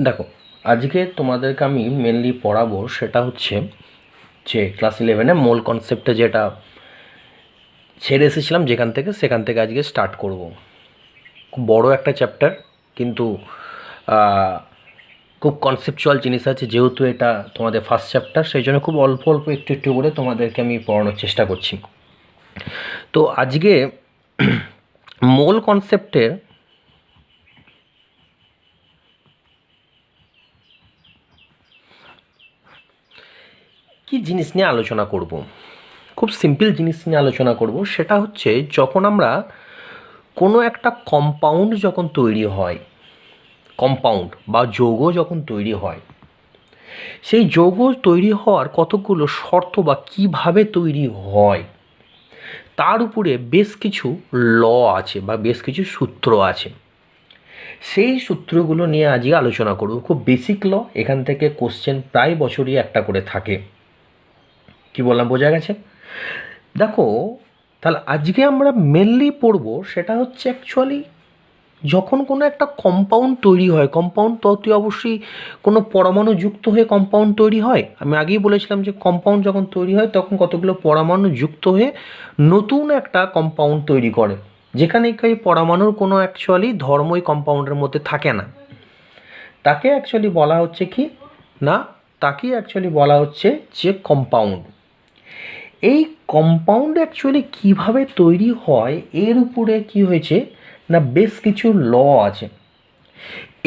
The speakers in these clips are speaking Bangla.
দেখো, আজকে তোমাদেরকে আমি মেনলি পড়াবো সেটা হচ্ছে যে ক্লাস 11-এ মোল কনসেপ্টে যেটা ছেড়ে এসেছিলাম সেখান থেকে আজকে স্টার্ট করব। খুব বড় একটা চ্যাপ্টার, কিন্তু খুব কনসেপচুয়াল জিনিস আছে। যেহেতু এটা তোমাদের ফার্স্ট চ্যাপ্টার, সেই জন্য খুব অল্প অল্প একটু একটু করে তোমাদেরকে আমি পড়ানোর চেষ্টা করছি। তো আজকে মোল কনসেপ্টের কি জিনিস নিয়ে আলোচনা করব, খুব সিম্পল জিনিস নিয়ে আলোচনা করব। সেটা হচ্ছে যখন আমরা কোনো একটা কম্পাউন্ড যখন তৈরি হয়, কম্পাউন্ড বা যৌগ যখন তৈরি হয়, সেই যৌগ তৈরি হওয়ার কতগুলো শর্ত বা কিভাবে তৈরি হয় তার উপরে বেশ কিছু ল আছে বা বেশ কিছু সূত্র আছে। সেই সূত্রগুলো নিয়ে আজকে আলোচনা করব। খুব বেসিক ল, এখান থেকে কোশ্চেন প্রায় বছরই একটা করে থাকে। কি বললাম, বোঝা গেছে? দেখো, তাহলে আজকে আমরা মেনলি পড়ব সেটা হচ্ছে অ্যাকচুয়ালি যখন কোনো একটা কম্পাউন্ড তৈরি হয়, কম্পাউন্ড তো অতি অবশ্যই কোনো পরমাণু যুক্ত হয়ে কম্পাউন্ড তৈরি হয়। আমি আগেই বলেছিলাম যে কম্পাউন্ড যখন তৈরি হয় তখন কতগুলো পরমাণু যুক্ত হয়ে নতুন একটা কম্পাউন্ড তৈরি করে, যেখানে এই পরমাণুর কোনো অ্যাকচুয়ালি ধর্মই কম্পাউন্ডের মধ্যে থাকে না। তাকে অ্যাকচুয়ালি বলা হচ্ছে কি না, তাকে অ্যাকচুয়ালি বলা হচ্ছে যে কম্পাউন্ড। এই কম্পাউন্ড অ্যাকচুয়ালি কীভাবে তৈরি হয় এর উপরে কি হয়েছে না, বেশ কিছু ল আছে।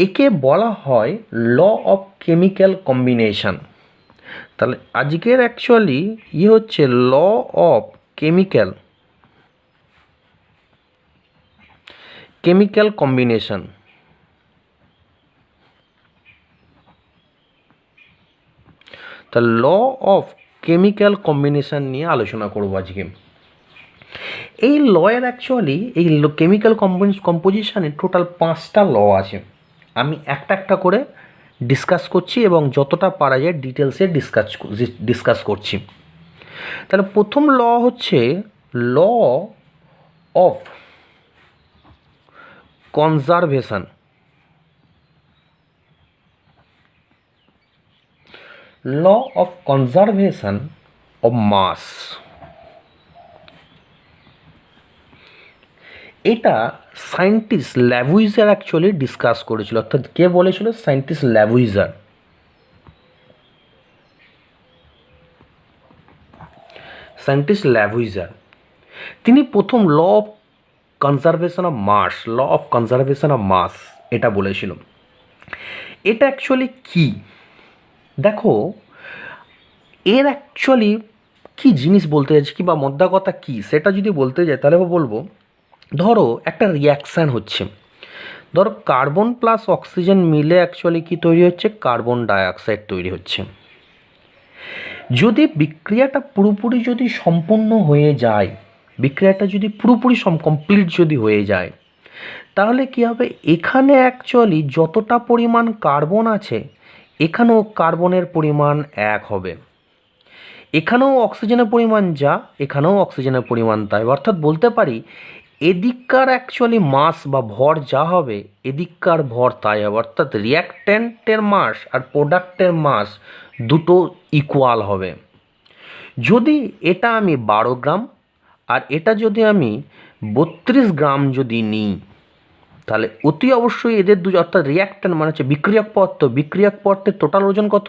একে বলা হয় ল অফ কেমিক্যাল কম্বিনেশন। তাহলে আজকের অ্যাকচুয়ালি হচ্ছে ল অফ কেমিক্যাল কম্বিনেশন। তা ল অফ কেমিক্যাল কম্বিনেশন নিয়ে আলোচনা করব আজকে। এই লয়ের অ্যাকচুয়ালি এই কেমিক্যাল কম্পোজিশনে টোটাল 5টা ল আছে। আমি একটা একটা করে ডিসকাস করছি এবং যতটা পারা যায় ডিটেলসে ডিসকাস করছি। তাহলে প্রথম ল হচ্ছে law of conservation. Law of conservation of mass. এটা সায়েন্টিস্ট ল্যাভুইজার অ্যাকচুয়ালি ডিসকাস করেছিল। অর্থাৎ কে বলেছিল? Scientist Lavoisier. তিনি প্রথম law of conservation of mass এটা বলেছিল। এটা অ্যাকচুয়ালি কি, দেখো, এর অ্যাকচুয়ালি কি জিনিস বলতে যাচ্ছি কি বা মোদ্দা কথা কী সেটা যদি বলতে যাই তাহলে বলবো, ধরো একটা রিয়াকশান হচ্ছে, ধরো কার্বন প্লাস অক্সিজেন মিলে অ্যাকচুয়ালি কি তৈরি হচ্ছে? কার্বন ডাইঅক্সাইড তৈরি হচ্ছে। যদি বিক্রিয়াটা পুরোপুরি যদি সম্পূর্ণ হয়ে যায়, বিক্রিয়াটা যদি পুরোপুরি কমপ্লিট যদি হয়ে যায়, তাহলে কী হবে? এখানে অ্যাকচুয়ালি যতটা পরিমাণ কার্বন আছে এখানেও কার্বনের পরিমাণ এক হবে, এখানেও অক্সিজেনের পরিমাণ যা, এখানেও অক্সিজেনের পরিমাণ তাই। অর্থাৎ বলতে পারি এদিককার অ্যাকচুয়ালি মাস বা ভর যা হবে এদিককার ভর তাই হবে। অর্থাৎ রিয়াক্ট্যান্টের মাস আর প্রোডাক্টের মাস দুটো ইকুয়াল হবে। যদি এটা আমি 12 গ্রাম আর এটা যদি আমি 32 গ্রাম যদি নিই, তাহলে অতি অবশ্যই এদের অর্থাৎ রিয়াক্ট্যান্ট মানে হচ্ছে বিক্রিয়ক পদার্থের টোটাল ওজন কত?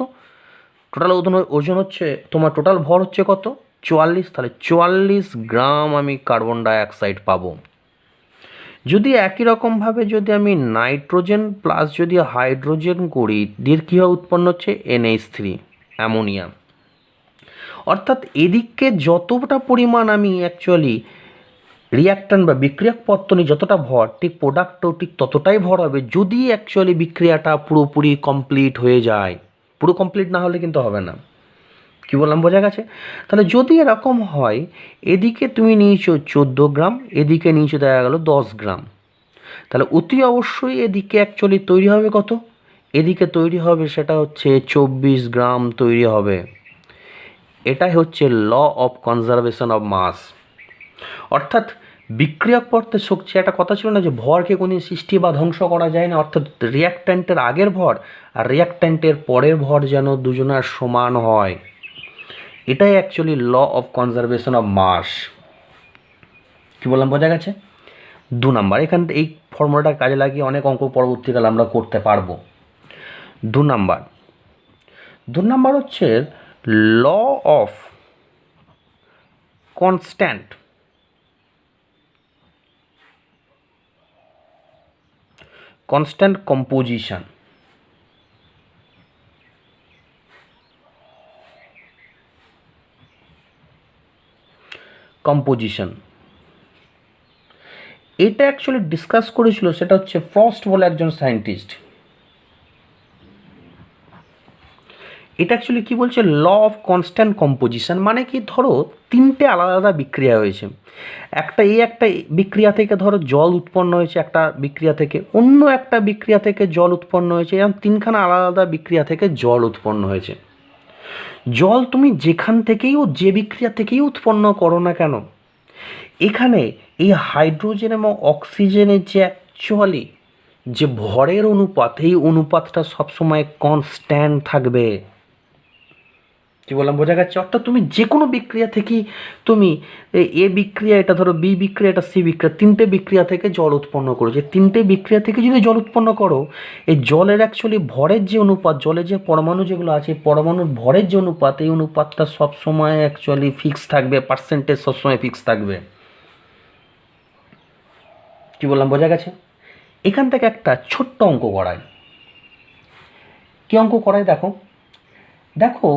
টোটাল ওজন হচ্ছে তোমার, টোটাল ভর হচ্ছে কত? 44। তাহলে 44 গ্রাম আমি কার্বন ডাইঅক্সাইড পাবো। যদি একই রকমভাবে যদি আমি নাইট্রোজেন প্লাস যদি হাইড্রোজেন করি, দিয়ে কীভাবে উৎপন্ন হচ্ছে? NH3 ammonia. অর্থাৎ এদিকে যতটা পরিমাণ আমি অ্যাকচুয়ালি রিয়াক্ট্যান্ট বা বিক্রিয়ক পদার্থ নিয়ে যতটা ভর, ঠিক প্রোডাক্টও ঠিক ততটাই ভর হবে যদি অ্যাকচুয়ালি বিক্রিয়াটা পুরোপুরি কমপ্লিট হয়ে যায়। পুরো কমপ্লিট না হলে কিন্তু হবে না। কী বললাম, বোঝা গেছে? তাহলে যদি এরকম হয়, এদিকে তুমি নিয়েছো 14 গ্রাম, এদিকে নিয়েছো দেখা গেলো 10 গ্রাম, তাহলে অতি অবশ্যই এদিকে অ্যাকচুয়ালি তৈরি হবে কত? এদিকে তৈরি হবে সেটা হচ্ছে 24 গ্রাম তৈরি হবে। এটাই হচ্ছে law of conservation of mass. অর্থাৎ বিক্রিয়ক পড়তে শক্তি, একটা কথা ছিল না যে ভরকে কোনো সৃষ্টি বা ধ্বংস করা যায় না, অর্থাৎ রিয়াক্ট্যান্টের আগের ভর আর রিয়াক্ট্যান্টের পরের ভর যেন দুজনের সমান হয়। এটাই actually law of conservation of mass. কী বললাম, বোঝা গেছে? 2 নাম্বার, এখান থেকে এই ফর্মুলাটা কাজে লাগিয়ে অনেক অঙ্ক পরবর্তীকালে আমরা করতে পারবো। 2 নাম্বার হচ্ছে ল অফ কনস্ট্যান্ট কম্পোজিশন। এটা অ্যাকচুয়ালি ডিসকাস করেছিল, সেটা হচ্ছে ফ্রস্ট বলে একজন সায়েন্টিস্ট। এটা অ্যাকচুয়ালি কী বলছে, ল অফ কনস্ট্যান্ট কম্পোজিশন, মানে কি, ধরো 3টে আলাদা আলাদা বিক্রিয়া হয়েছে, একটা বিক্রিয়া থেকে ধরো জল উৎপন্ন হয়েছে, একটা বিক্রিয়া থেকে অন্য একটা বিক্রিয়া থেকে জল উৎপন্ন হয়েছে, এরকম 3খানা আলাদা আলাদা বিক্রিয়া থেকে জল উৎপন্ন হয়েছে। জল তুমি যেখান থেকেই যে বিক্রিয়া থেকেই উৎপন্ন করো না কেন, এখানে এই হাইড্রোজেন এবং অক্সিজেনের যে অ্যাকচুয়ালি যে ভরের অনুপাত, এই অনুপাতটা সবসময় কনস্ট্যান্ট থাকবে। কী বললাম, বোঝা গেছে? অর্থাৎ তুমি যে কোনো বিক্রিয়া থেকেই তুমি এ বিক্রিয়া, এটা ধরো বি বিক্রিয়া, এটা সি বিক্রিয়া, 3টে বিক্রিয়া থেকে জল উৎপন্ন করো, যে 3টে বিক্রিয়া থেকে যদি জল উৎপন্ন করো, এই জলের অ্যাকচুয়ালি ভরের যে অনুপাত, জলের যে পরমাণু যেগুলো আছে, পরমাণুর ভরের যে অনুপাত, এই অনুপাতটা সবসময় অ্যাকচুয়ালি ফিক্স থাকবে, পার্সেন্টেজ সবসময় ফিক্স থাকবে। কী বললাম, বোঝা গেছে? এখান থেকে একটা ছোট্ট অঙ্ক করাই। কী অঙ্ক করাই, দেখো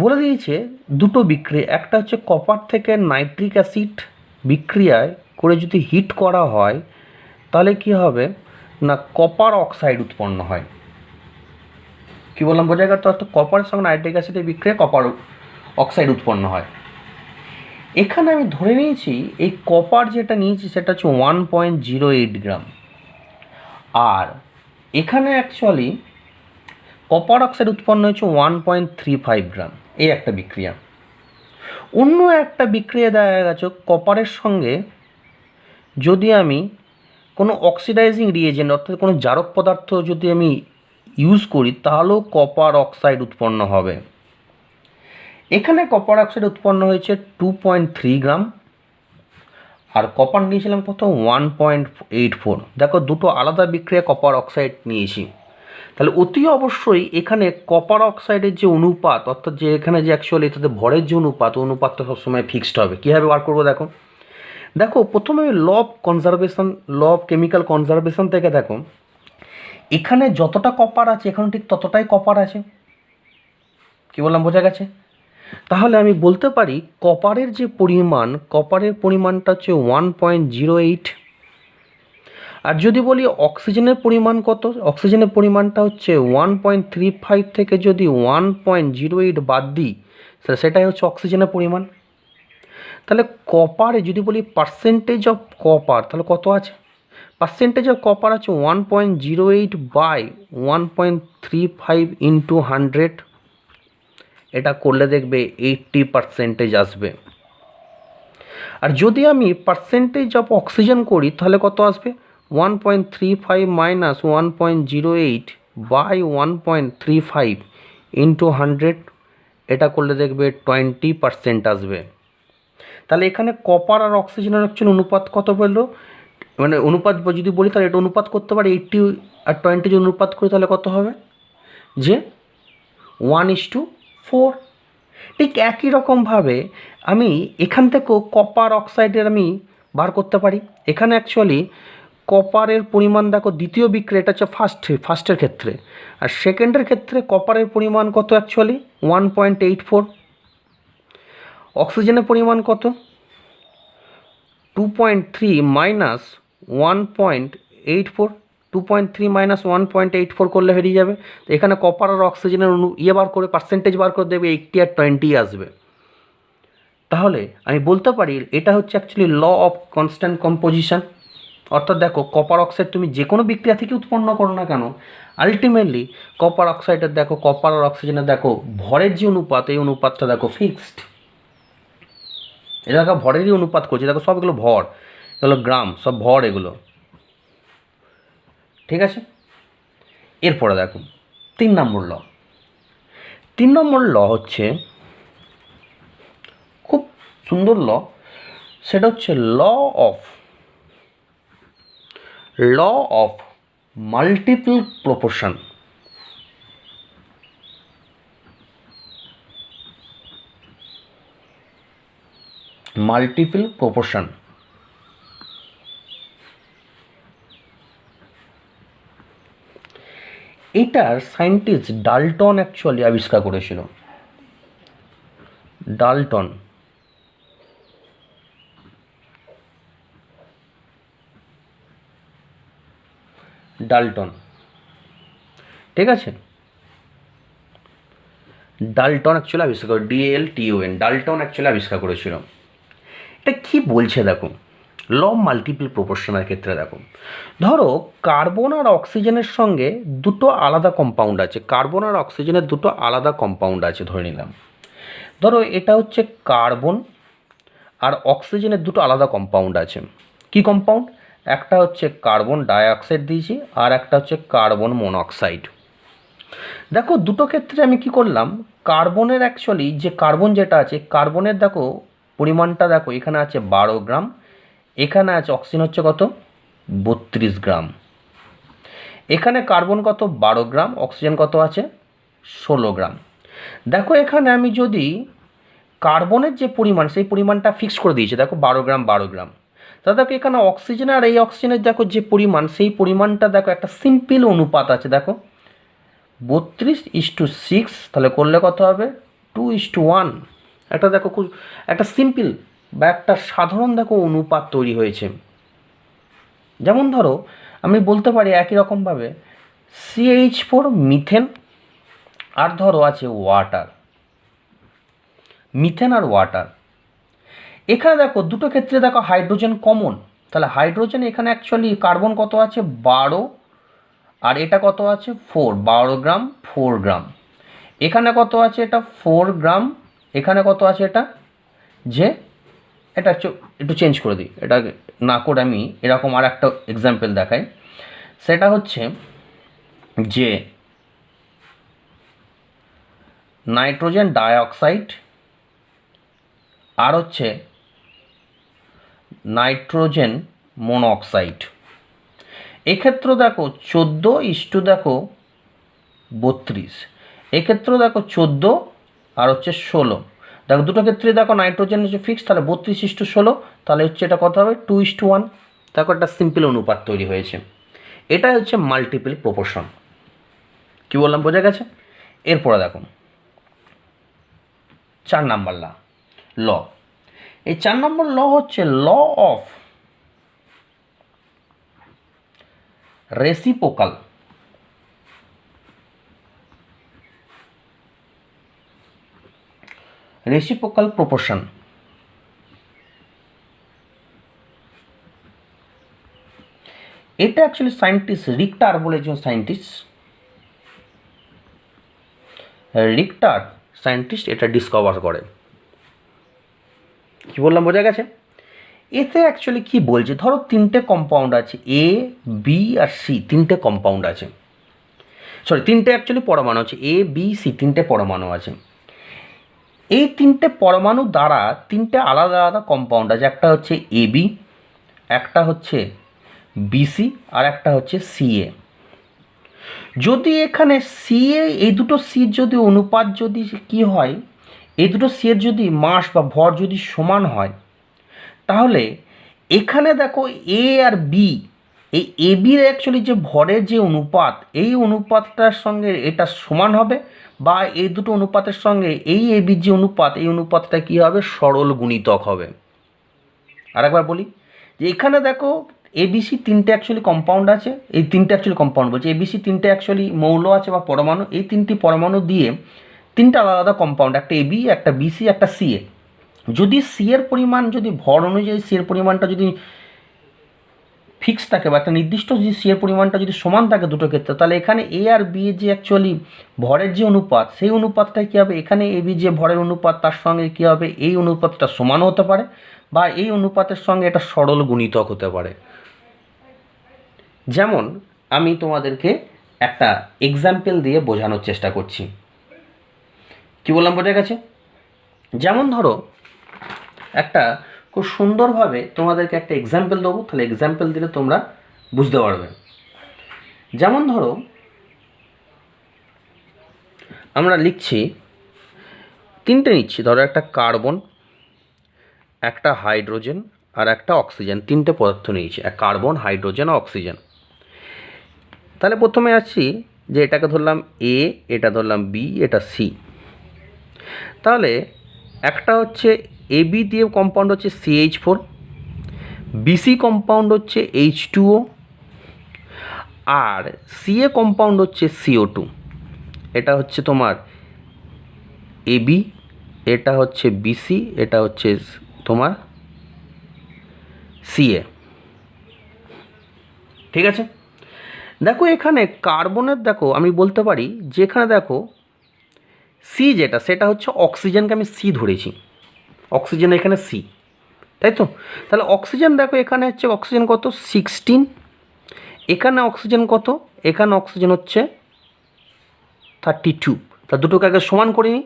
বলে দিয়েছে দুটো বিক্রিয়া, একটা হচ্ছে কপার থেকে নাইট্রিক অ্যাসিড বিক্রিয়ায় করে যদি হিট করা হয় তাহলে কি হবে না, কপার অক্সাইড উৎপন্ন হয়। কী বললাম, বোঝা গেল? অর্থাৎ কপারের সঙ্গে নাইট্রিক অ্যাসিডের বিক্রিয়ায় কপার অক্সাইড উৎপন্ন হয়। এখানে আমি ধরে নিয়েছি এই কপার যেটা নিয়েছি সেটা হচ্ছে 1.08 গ্রাম, আর এখানে অ্যাকচুয়ালি কপার অক্সাইড উৎপন্ন হয়েছে 1.35 গ্রাম। এই একটা বিক্রিয়া। অন্য একটা বিক্রিয়া দেখা গেছে কপারের সঙ্গে যদি আমি কোনো অক্সিডাইজিং রিয়েজেন্ট, অর্থাৎ কোনো জারক পদার্থ যদি আমি ইউজ করি, তাহলেও কপার অক্সাইড উৎপন্ন হবে। এখানে কপার অক্সাইড উৎপন্ন হয়েছে 2.3 গ্রাম, আর কপার নিয়েছিলাম কত, 1.84। দেখো দুটো আলাদা বিক্রিয়া কপার অক্সাইড নিয়েছি, তাহলে অতি অবশ্যই এখানে কপার অক্সাইডের যে অনুপাত, অর্থাৎ যে এখানে যে অ্যাকচুয়ালি তাদের ভরের যে অনুপাতটা সবসময় ফিক্সড হবে। কীভাবে বার করবো, দেখো প্রথমে law of conservation, law of chemical conservation থেকে দেখো, এখানে যতটা কপার আছে এখানে ঠিক ততটাই কপার আছে। কী বললাম, বোঝা গেছে? তাহলে আমি বলতে পারি কপারের পরিমাণটা হচ্ছে 1.08। আর যদি বলি অক্সিজেনের পরিমাণ কত, অক্সিজেনের পরিমাণটা হচ্ছে 1.35 থেকে যদি 1.08 বাদ দিই, সেটাই হচ্ছে অক্সিজেনের পরিমাণ। তাহলে কপারে যদি বলি পার্সেন্টেজ অফ কপার, তাহলে কত আছে? পার্সেন্টেজ অফ কপার আছে 1.08 বাই 1.35 ইন্টু 100। এটা করলে দেখবে 80% আসবে। আর যদি আমি পার্সেন্টেজ অফ অক্সিজেন করি তাহলে কত আসবে? 1.35 মাইনাস 1.08 বাই 1.35 ইন্টু 100। এটা করলে দেখবে 20% আসবে। তাহলে এখানে কপার আর অক্সিজেনের অ্যাকচুয়ালি অনুপাত কত বললো, মানে অনুপাত যদি বলি তাহলে এটা অনুপাত করতে পারি 80 আর 20 যদি অনুপাত করি তাহলে কত হবে, যে 1:4। ঠিক একই রকমভাবে আমি এখান থেকেও কপার অক্সাইডের আমি বার করতে পারি। এখানে অ্যাকচুয়ালি কপারের পরিমাণ দেখো, দ্বিতীয় বিক্রিয়া, এটা হচ্ছে ফার্স্টের ক্ষেত্রে, আর সেকেন্ডের ক্ষেত্রে কপারের পরিমাণ কত অ্যাকচুয়ালি 1.84। অক্সিজেনের পরিমাণ কত, 2.3 মাইনাস 1.84। 2.3 মাইনাস 1.84 করলে বেরিয়ে যাবে। তো এখানে কপার আর অক্সিজেনের বার করে পার্সেন্টেজ বার করে দেবে, 80 আর 20 আসবে। তাহলে আমি বলতে পারি এটা হচ্ছে actually law of constant composition. অর্থাৎ দেখো কপার অক্সাইড তুমি যে কোনো বিক্রিয়া থেকে উৎপন্ন করো না কেন, আলটিমেটলি কপার অক্সাইডের দেখো, কপার আর অক্সিজেনের দেখো ভরের যে অনুপাত, এই অনুপাতটা দেখো ফিক্সড। এটা দেখো ভরেরই অনুপাত করছে, দেখো সবগুলো ভর, এগুলো গ্রাম, সব ভর এগুলো, ঠিক আছে। এরপরে দেখো 3 নম্বর ল। 3 নম্বর ল হচ্ছে খুব সুন্দর ল, সেটা হচ্ছে of law of multiple proportion. Multiple proportion, এটার সায়েন্টিস্ট ডাল্টন অ্যাকচুয়ালি আবিষ্কার করেছিল। ডাল্টন, ডাল্টন, ঠিক আছে। ডাল্টন অ্যাকচুয়ালি আবিষ্কার করে, DALTON, ডাল্টন অ্যাকচুয়ালি আবিষ্কার করেছিল। এটা কি বলছে দেখো, ল মাল্টিপল প্রপোর্শনের ক্ষেত্রে দেখো, ধরো কার্বন আর অক্সিজেনের সঙ্গে দুটো আলাদা কম্পাউন্ড আছে, কার্বন আর অক্সিজেনের দুটো আলাদা কম্পাউন্ড আছে ধরে নিলাম। ধরো এটা হচ্ছে কার্বন আর অক্সিজেনের দুটো আলাদা কম্পাউন্ড আছে। কি কম্পাউন্ড? একটা হচ্ছে কার্বন ডাইঅক্সাইড দিয়েছি, আর একটা হচ্ছে কার্বন মনোক্সাইড। দেখো দুটো ক্ষেত্রে আমি কি করলাম, কার্বনের অ্যাকচুয়ালি যে কার্বন যেটা আছে, কার্বনের দেখো পরিমাণটা দেখো, এখানে আছে 12 গ্রাম, এখানে আছে অক্সিজেন হচ্ছে কত 32 গ্রাম। এখানে কার্বন কত 12 গ্রাম, অক্সিজেন কত আছে 16 গ্রাম। দেখো এখানে আমি যদি কার্বনের যে পরিমাণ সেই পরিমাণটা ফিক্স করে দিয়েছি, দেখো 12 গ্রাম 12 গ্রাম। তা দেখো এখানে অক্সিজেন আর এই অক্সিজেনের দেখো যে পরিমাণ, সেই পরিমাণটা দেখো একটা সিম্পল অনুপাত আছে, দেখো 32:6, তাহলে করলে কত হবে 2:1। একটা দেখো খুব একটা সিম্পল বা একটা সাধারণ দেখো অনুপাত তৈরি হয়েছে। যেমন ধরো আমি বলতে পারি একই রকমভাবে CH4 মিথেন, আর ধরো আছে ওয়াটার, মিথেন আর ওয়াটার। এখানে দেখো দুটো ক্ষেত্রে দেখো হাইড্রোজেন কমন, তাহলে হাইড্রোজেন এখানে অ্যাকচুয়ালি কার্বন কত আছে 12, আর এটা কত আছে 4, 12 গ্রাম 4 গ্রাম। এখানে কত আছে এটা 4 গ্রাম, এখানে কত আছে এটা, যে এটা একটু চেঞ্জ করে দিই, এটা না করে আমি এরকম আর একটা এক্সাম্পল দেখাই। সেটা হচ্ছে যে নাইট্রোজেন ডাইঅক্সাইড আর হচ্ছে নাইট্রোজেন মনোক্সাইড। এক্ষেত্রে দেখো 14 দেখো 32, এক্ষেত্রে দেখো 14 আর হচ্ছে 16। দেখো দুটো ক্ষেত্রে দেখো নাইট্রোজেন হচ্ছে ফিক্স, তাহলে 32:16, তাহলে হচ্ছে এটা কত হবে 2:1। দেখো একটা সিম্পল অনুপাত তৈরি হয়েছে। এটাই হচ্ছে মাল্টিপল প্রপোর্শন। কি বললাম, বোঝা গেছে? এরপরে দেখো 4 নাম্বার ল। এই 4 নম্বর ল হচ্ছে law of reciprocal. Reciprocal proportion. এটা অ্যাকচুয়ালি সায়েন্টিস্ট রিক্টার বলে একজন সায়েন্টিস্ট এটা ডিসকভার করে। কি বললাম, বোঝা গেছে? এতে অ্যাকচুয়ালি কি বলছে, ধরো 3টে কম্পাউন্ড আছে, A, B আর C, 3টে কম্পাউন্ড আছে, সরি 3টে অ্যাকচুয়ালি পরমাণু আছে, A, B, C, 3টে পরমাণু আছে। এই 3টে পরমাণু দ্বারা 3টে আলাদা আলাদা কম্পাউন্ড আছে, একটা হচ্ছে AB, একটা হচ্ছে BC আর একটা হচ্ছে CA। যদি এখানে CA, এই দুটো সির যদি অনুপাত যদি কি হয়, এই দুটো সিয়ের যদি মাস বা ভর যদি সমান হয়, তাহলে এখানে দেখো A আর B, এই ABর অ্যাকচুয়ালি যে ভরের যে অনুপাত, এই অনুপাতটার সঙ্গে এটা সমান হবে, বা এই দুটো অনুপাতের সঙ্গে এই ABর যে অনুপাত, এই অনুপাতটা কী হবে সরল গুণিতক হবে। আরেকবার বলি যে এখানে দেখো ABC 3টে অ্যাকচুয়ালি কম্পাউন্ড আছে, এই 3টে অ্যাকচুয়ালি কম্পাউন্ড বলছে, ABC 3টে অ্যাকচুয়ালি মৌল আছে বা পরমাণু, এই 3টি পরমাণু দিয়ে 3টে আলাদা আলাদা কম্পাউন্ড, একটা AB, একটা BC, একটা CA। যদি সি এর পরিমাণ যদি ভর অনুযায়ী সি এর পরিমাণটা যদি ফিক্স থাকে বা একটা নির্দিষ্ট যদি সি এর পরিমাণটা যদি সমান থাকে দুটো ক্ষেত্রে, তাহলে এখানে A আর B এর যে অ্যাকচুয়ালি ভরের যে অনুপাত, সেই অনুপাতটা কী হবে, এখানে AB যে ভরের অনুপাত তার সঙ্গে কী হবে এই অনুপাতটা সমানও হতে পারে, বা এই অনুপাতের সঙ্গে এটা সরল গুণিতক হতে পারে। যেমন আমি তোমাদেরকে একটা এক্সাম্পল দিয়ে বোঝানোর চেষ্টা করছি। কি বললাম, বোঝা গেছে? যেমন ধরো একটা খুব সুন্দরভাবে তোমাদেরকে একটা এক্সাম্পল দেবো, তাহলে এক্সাম্পল দিলে তোমরা বুঝতে পারবে। যেমন ধরো আমরা লিখছি, তিনটে নিচ্ছি, ধরো একটা কার্বন, একটা হাইড্রোজেন আর একটা অক্সিজেন, তিনটে পদার্থ নিয়েছি, এক কার্বন, হাইড্রোজেন আর অক্সিজেন। তাহলে প্রথমে আসছি যে এটাকে ধরলাম এ, এটা ধরলাম বি, এটা সি। তাহলে একটা হচ্ছে এবি দিয়ে কম্পাউন্ড হচ্ছে CH4, বিসি কম্পাউন্ড হচ্ছে H2O, আর সিএ কম্পাউন্ড হচ্ছে CO2। এটা হচ্ছে তোমার এবি, এটা হচ্ছে বিসি, এটা হচ্ছে তোমার সিএ। ঠিক আছে? দেখো এখানে কার্বনের, দেখো আমি বলতে পারি যেখানে দেখো সি যেটা, সেটা হচ্ছে অক্সিজেনকে আমি সি ধরেছি, অক্সিজেন এখানে সি, তাই তো? তাহলে অক্সিজেন দেখো এখানে হচ্ছে অক্সিজেন কত, 16, এখানে অক্সিজেন কত, এখানে অক্সিজেন হচ্ছে 32। তা দুটোকে আগে সমান করিনি।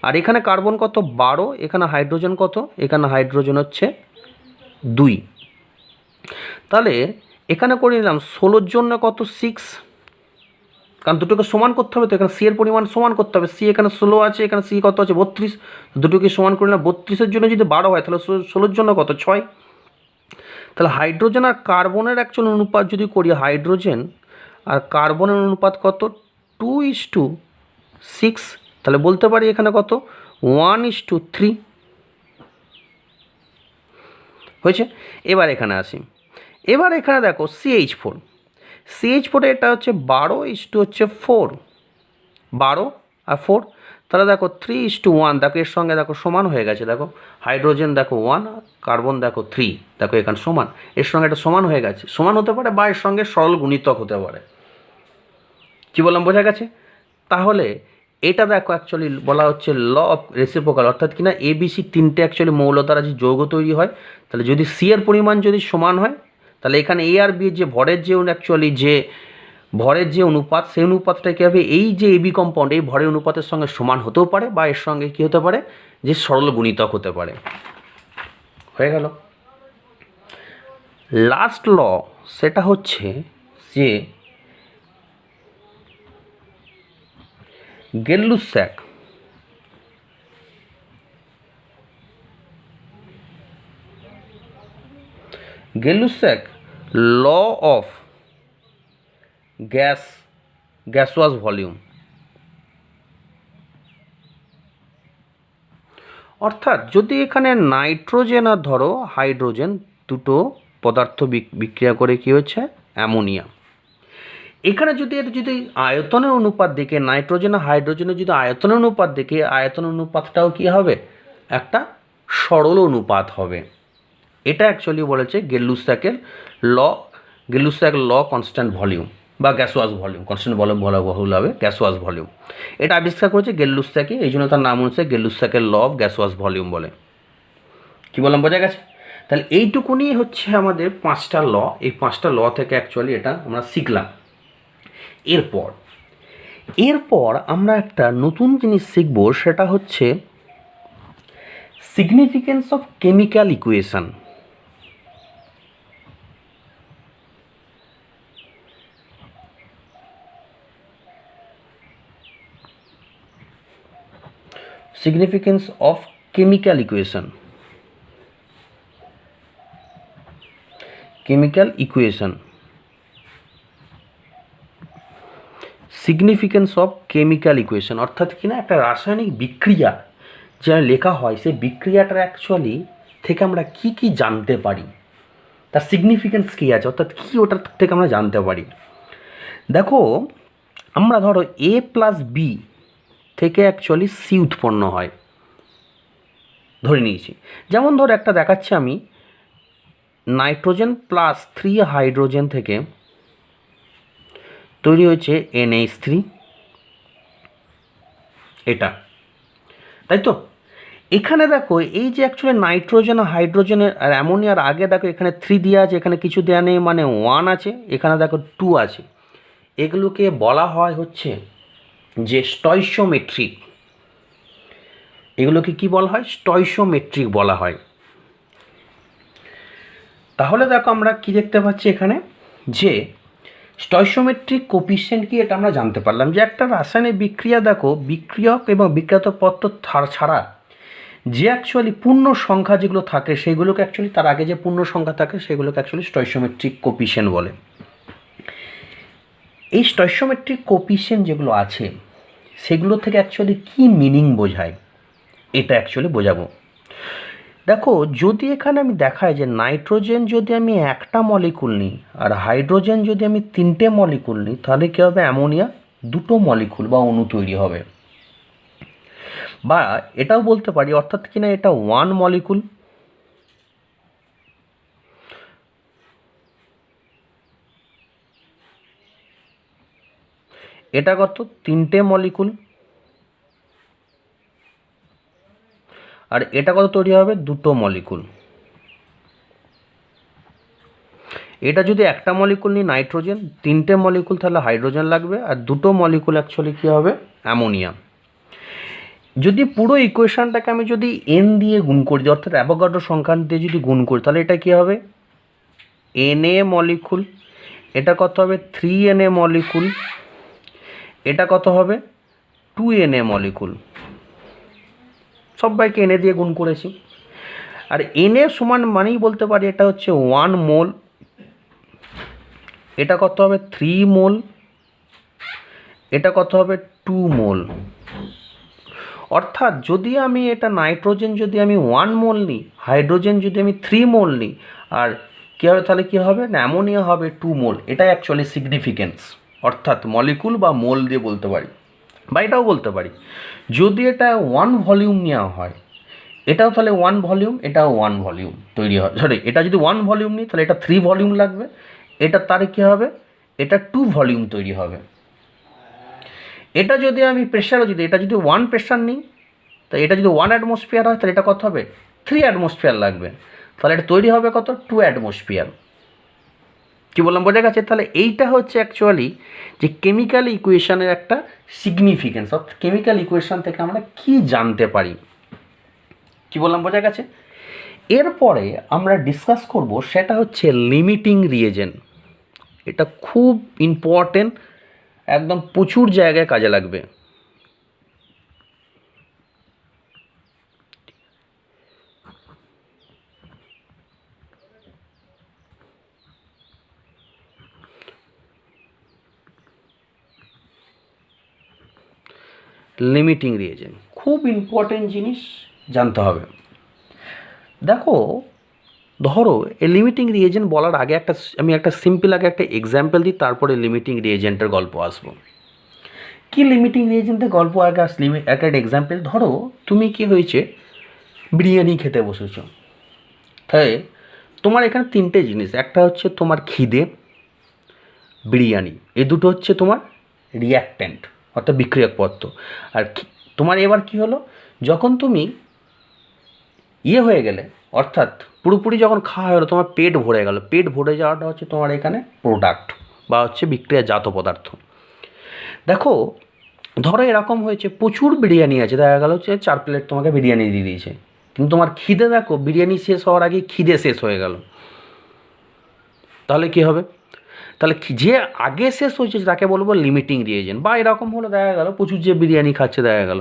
আর এখানে কার্বন কত, 12, এখানে হাইড্রোজেন কত, এখানে হাইড্রোজেন হচ্ছে 2। তাহলে এখানে করে নিলাম 16 জন্য কত, 6, কারণ দুটোকে সমান করতে হবে, তো এখানে সি এর পরিমাণ সমান করতে হবে। সি এখানে 16 আছে, এখানে সি কত আছে, 32, দুটোকে সমান করে নিলাম। 32-এর জন্য যদি 12 হয় তাহলে 16-র জন্য কত, 6। তাহলে হাইড্রোজেন আর কার্বনের অ্যাকচুয়াল অনুপাত যদি করি, হাইড্রোজেন আর কার্বনের অনুপাত কত, 2:6। তাহলে বলতে পারি এখানে কত, 1:3 হয়েছে। এবার এখানে আসি, এবার এখানে দেখো CH4 এটা হচ্ছে 12:4, 12 আর 4, তাহলে দেখো 3:1, দেখো এর সঙ্গে দেখো সমান হয়ে গেছে। দেখো হাইড্রোজেন দেখো 1, কার্বন দেখো 3, দেখো এখানে সমান, এর সঙ্গে এটা সমান হয়ে গেছে। সমান হতে পারে বা এর সঙ্গে সরল গুণিতক হতে পারে। কী বললাম, বোঝা গেছে? তাহলে এটা দেখো অ্যাকচুয়ালি বলা হচ্ছে ল অফ রেসিপ্রোকাল, অর্থাৎ কিনা এবিসি তিনটে অ্যাকচুয়ালি মৌল দ্বারা যে যৌগ তৈরি হয়, তাহলে যদি সি এর পরিমাণ যদি সমান হয়, তাহলে এখানে এ আর বি যে ভরের যে অ্যাকচুয়ালি যে ভরের যে অনুপাত, সেই অনুপাতটা কী হবে, এই যে এবি কম্পাউন্ড এই ভরের অনুপাতের সঙ্গে সমান হতেও পারে, বা এর সঙ্গে কী হতে পারে, যে সরল গুণিতক হতে পারে। হয়ে গেল। লাস্ট ল সেটা হচ্ছে যে গেলুস্যাক ল অফ গ্যাসওয়াস ভলিউম। অর্থাৎ যদি এখানে নাইট্রোজেন আর ধরো হাইড্রোজেন দুটো পদার্থ বিক্রিয়া করে কী হচ্ছে, অ্যামোনিয়া। এখানে যদি এটা যদি আয়তনের অনুপাত দেখে, নাইট্রোজেন আর হাইড্রোজেনের যদি আয়তনের অনুপাত দেখে, আয়তন অনুপাতটাও কী হবে, একটা সরল অনুপাত হবে। এটা অ্যাকচুয়ালি বলেছে গেলুস্যাক ল কনস্ট্যান্ট ভলিউম বা গ্যাসওয়াস ভলিউম, কনস্ট্যান্ট ভলিউম বলা ভুল হবে, গ্যাসওয়াস ভলিউম। এটা আবিষ্কার করেছে গেলুস্যাকই, এই জন্য তার নাম হচ্ছে গেলুস্যাকের ল অফ গ্যাসওয়াস ভলিউম বলে। কী বললাম, বোঝা গেছে? তাহলে এইটুকুনি হচ্ছে আমাদের 5টা ল। এই 5টা ল থেকে অ্যাকচুয়ালি এটা আমরা শিখলাম। এরপর আমরা একটা নতুন জিনিস শিখব, সেটা হচ্ছে significance of chemical equation. Significance of chemical equation. Significance of chemical equation, অর্থাৎ কিনা একটা রাসায়নিক বিক্রিয়া যা লেখা হয়, সেই বিক্রিয়াটার অ্যাকচুয়ালি থেকে আমরা কি কি জানতে পারি, তার সিগনিফিকেন্স কী আছে, অর্থাৎ কী ওটার থেকে আমরা জানতে পারি। দেখো আমরা ধরো A+B থেকে অ্যাকচুয়ালি সি উৎপন্ন হয় ধরে নিয়েছি। যেমন ধরো একটা দেখাচ্ছি আমি, নাইট্রোজেন +3 হাইড্রোজেন থেকে তৈরি হয়েছে NH3, এটা, তাই তো? এখানে দেখো এই যে অ্যাকচুয়ালি নাইট্রোজেন আর হাইড্রোজেনের আর অ্যামোনিয়ার আগে দেখো এখানে 3 দেওয়া আছে, এখানে কিছু দেওয়া নেই, মানে 1 আছে, এখানে দেখো 2 আছে। এগুলোকে বলা হয় হচ্ছে যে স্টয়সিওমেট্রিক। এগুলোকে কি বলা হয়? স্টয়সিওমেট্রিক বলা হয়। তাহলে দেখো আমরা কি দেখতে পাচ্ছি এখানে, যে স্টয়সিওমেট্রিক কোপিসিয়েন্ট কি এটা আমরা জানতে পারলাম, যে একটা রাসায়নিক বিক্রিয়া দেখো বিক্রিয়ক এবং বিক্রিয়ক পদার্থ ছাড়া যে অ্যাকচুয়ালি পূর্ণ সংখ্যা যেগুলো থাকে সেগুলোকে অ্যাকচুয়ালি তার আগে যে পূর্ণ সংখ্যা থাকে সেগুলোকে অ্যাকচুয়ালি স্টয়সিওমেট্রিক কোপিসিয়েন্ট বলে। এই স্টয়সিওমেট্রিক কোপিসিয়েন্ট যেগুলো আছে সেগুলো থেকে অ্যাকচুয়ালি কী মিনিং বোঝায় এটা অ্যাকচুয়ালি বোঝাবো। দেখো যদি এখানে আমি দেখাই যে নাইট্রোজেন যদি আমি একটা মলিকুল নিই আর হাইড্রোজেন যদি আমি 3টে মলিকুল নিই, তাহলে কী হবে? অ্যামোনিয়া 2টো মলিকুল বা অণু তৈরি হবে। বা এটাও বলতে পারি অর্থাৎ কিনা এটা 1 মলিকুল, এটা কত? 3টে মলিকুল, আর এটা কত তৈরি হবে? 2টো মলিকুল। এটা যদি একটা মলিকুল নিই নাইট্রোজেন, 3টে মলিকুল তাহলে হাইড্রোজেন লাগবে, আর 2টো মলিকুল অ্যাকচুয়ালি কী হবে? অ্যামোনিয়া। যদি পুরো ইকুয়েশনটাকে আমি যদি এন দিয়ে গুণ করি, অর্থাৎ অ্যাভোগাড্রো সংখ্যা দিয়ে যদি গুণ করি, তাহলে এটা কী হবে? এনএ মলিকুল, এটা কত হবে? 3Na মলিকুল, এটা কত হবে? 2Na molecule. সবাইকে এনে দিয়ে গুণ করেছি, আর এনএ সমান মানেই বলতে পারি এটা হচ্ছে 1 মোল, এটা কত হবে? 3 মোল, এটা কত হবে? 2 মোল। অর্থাৎ যদি আমি এটা নাইট্রোজেন যদি আমি 1 মোল নিই, হাইড্রোজেন যদি আমি 3 মোল নিই, আর কী হবে? তাহলে কী হবে না, অ্যামোনিয়া হবে 2 মোল। এটাই অ্যাকচুয়ালি সিগনিফিকেন্স, অর্থাৎ মলিকুল বা মোল দিয়ে বলতে পারি, বা এটাও বলতে পারি যদি এটা 1 ভলিউম নেওয়া হয়, এটাও তাহলে 1 ভলিউম, এটাও 1 ভলিউম তৈরি হয়। সরি, এটা যদি 1 ভলিউম নিই তাহলে এটা 3 ভলিউম লাগবে, এটা তার কী হবে? এটা 2 ভলিউম তৈরি হবে। এটা যদি আমি প্রেশারও যদি এটা যদি 1 প্রেশার নিই, তো এটা যদি 1 অ্যাটমসফিয়ার হয় তাহলে এটা কত হবে? 3 অ্যাটমসফিয়ার লাগবে, তাহলে এটা তৈরি হবে কত? 2 অ্যাটমসফিয়ার। কী বললাম, বোঝা গেছে? তাহলে এইটা হচ্ছে অ্যাকচুয়ালি যে কেমিক্যাল ইকুয়েশনের একটা সিগনিফিকেন্স, অর্থাৎ কেমিক্যাল ইকুয়েশন থেকে আমরা কি জানতে পারি। কী বললাম, বোঝা গেছে? এরপরে আমরা ডিসকাস করব সেটা হচ্ছে লিমিটিং রিয়েজেন্ট। এটা খুব ইম্পর্টেন্ট, একদম প্রচুর জায়গায় কাজে লাগবে। লিমিটিং রিয়েজেন্ট খুব ইম্পর্টেন্ট জিনিস, জানতে হবে। দেখো ধরো এই লিমিটিং রিয়েজেন্ট বলার আগে আমি একটা সিম্পল আগে একটা এক্সাম্পল দিই, তারপরে লিমিটিং রিয়েজেন্টের গল্প আসবো। কি লিমিটিং রিয়েজেন্টের গল্প আগে একটা এক্সাম্পল। ধরো তুমি কি হয়েছে, বিরিয়ানি খেতে বসেছো, তাই তোমার এখানে 3টে জিনিস, একটা হচ্ছে তোমার খিদে, বিরিয়ানি, এই দুটো হচ্ছে তোমার রিয়াক্ট্যান্ট অর্থাৎ বিক্রিয়ক পদার্থ। আর তোমার এবার কি হলো, যখন তুমি হয়ে গেলে, অর্থাৎ পুরোপুরি যখন খাওয়া হলো, তোমার পেট ভরে গেল, পেট ভরে যাওয়াটা হচ্ছে তোমার এখানে প্রোডাক্ট বা হচ্ছে বিক্রিয়াজাত পদার্থ। দেখো ধরো এরকম হয়েছে, প্রচুর বিরিয়ানি আছে, দেখা গেল হচ্ছে 4 প্লেট তোমাকে বিরিয়ানি দিয়ে দিয়েছে, কিন্তু তোমার খিদে দেখো বিরিয়ানি শেষ হওয়ার আগেই খিদে শেষ হয়ে গেল, তাহলে কী হবে? তাহলে যে আগে শেষ হয়েছে তাকে বলবো লিমিটিং রিয়েজেন্ট। বা এরকম হলো দেখা গেল প্রচুর যে বিরিয়ানি খাচ্ছে, দেখা গেল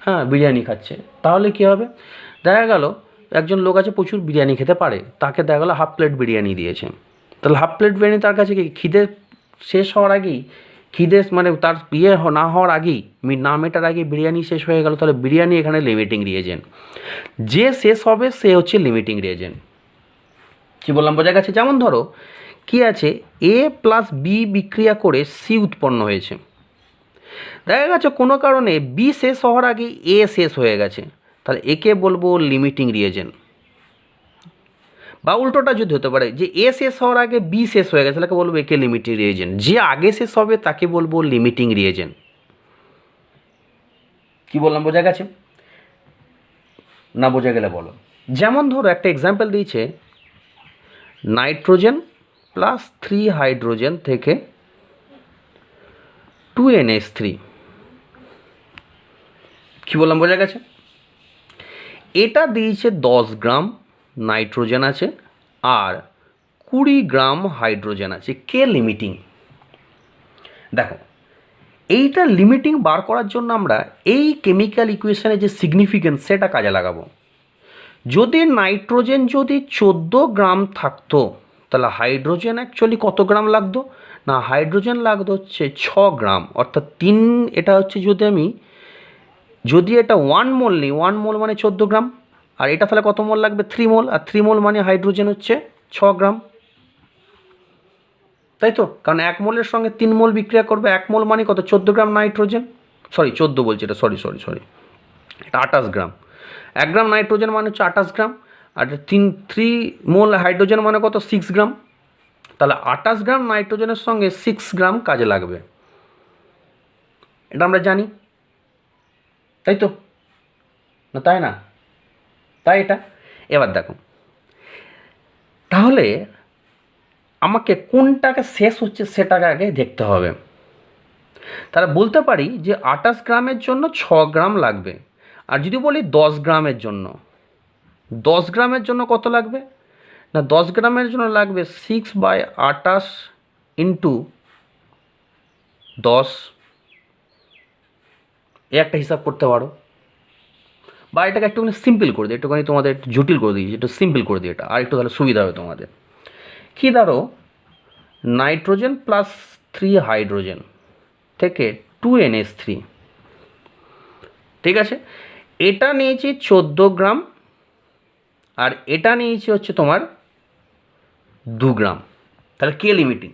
হ্যাঁ বিরিয়ানি খাচ্ছে, তাহলে কী হবে? দেখা গেল একজন লোক আছে প্রচুর বিরিয়ানি খেতে পারে, তাকে দেখা গেলো 1/2 প্লেট বিরিয়ানি দিয়েছে, তাহলে 1/2 প্লেট বিরিয়ানি তার কাছে কি খিদে শেষ হওয়ার আগেই, খিদে মানে তার না হওয়ার আগেই, না মেটার আগেই বিরিয়ানি শেষ হয়ে গেল, তাহলে বিরিয়ানি এখানে লিমিটিং রিয়েজেন্ট। যে শেষ হবে সে হচ্ছে লিমিটিং রিয়েজেন্ট। কী বললাম, বোঝা গেছে? যেমন ধরো কি আছে, এ প্লাস বি বিক্রিয়া করে সি উৎপন্ন হয়েছে, দেখা গেছে কোনো কারণে বি শেষ হওয়ার আগে এ শেষ হয়ে গেছে, তাহলে একে বলবো লিমিটিং রিয়েজেন্ট। বা উল্টোটা যদি হতে পারে যে এ শেষ হওয়ার আগে বি শেষ হয়ে গেছে, তাকে বলবো একে লিমিটিং রিয়েজেন্ট। যে আগে শেষ হবে তাকে বলবো লিমিটিং রিয়েজেন্ট। কী বললাম, বোঝা গেছে? না বোঝা গেলে বলো। যেমন ধরো একটা এক্সাম্পল দিয়েছে, নাইট্রোজেন প্লাস 3 হাইড্রোজেন থেকে 2NH3। কী বললাম, বোঝা গেছে? এটা দিয়েছে 10 গ্রাম নাইট্রোজেন আছে আর 20 গ্রাম হাইড্রোজেন আছে। কে লিমিটিং? দেখো, এইটা লিমিটিং বার করার জন্য আমরা এই কেমিক্যাল ইকুয়েশনে যে সিগনিফিকেন্স সেটা কাজে লাগাবো। যদি নাইট্রোজেন যদি 14 গ্রাম থাকতো, তাহলে হাইড্রোজেন অ্যাকচুয়ালি কত গ্রাম লাগতো? না, হাইড্রোজেন লাগতো হচ্ছে 6 গ্রাম, অর্থাৎ 3। এটা হচ্ছে যদি এটা 1 মোল নিই, 1 মোল মানে 14 গ্রাম, আর এটা তাহলে কত মোল লাগবে? 3 মোল, আর 3 মোল মানে হাইড্রোজেন হচ্ছে 6 গ্রাম, তাই তো? কারণ 1 মোলের সঙ্গে 3 মোল বিক্রিয়া করবে, 1 মোল মানে কত? 14 গ্রাম নাইট্রোজেন, সরি 14 বলছি, এটা সরি, এটা 28 গ্রাম। 1 গ্রাম নাইট্রোজেন মানে হচ্ছে 28 গ্রাম, আর 3 মোল হাইড্রোজেন মানে কত? 6 গ্রাম। তাহলে 28 গ্রাম নাইট্রোজেনের সঙ্গে 6 গ্রাম কাজে লাগবে, এটা আমরা জানি, তাই তো? না তাই না? তাই এটা। এবার দেখো, তাহলে আমাকে কোনটাকে শেষ হচ্ছে সেটাকে আগে দেখতে হবে। তাহলে বলতে পারি যে 28 গ্রামের জন্য 6 গ্রাম লাগবে। আর যদি বলি 10 গ্রামের জন্য, 10 গ্রামের জন্য কত লাগবে? না, 10 গ্রামের জন্য লাগবে 6/28 ইন্টু 10। এ একটা হিসাব করতে পারো, বা এটাকে একটুখানি সিম্পল করে দিই, একটুখানি তোমাদের একটু জটিল করে দিই, একটু সিম্পল করে দিই, এটা আর একটু তাহলে সুবিধা হবে তোমাদের। কী ধরো, নাইট্রোজেন প্লাস 3 হাইড্রোজেন থেকে 2NH3, ঠিক আছে? এটা নিয়েছি 14 গ্রাম, আর এটা নিয়েছি হচ্ছে তোমার 2 গ্রাম। তাহলে কে লিমিটিং?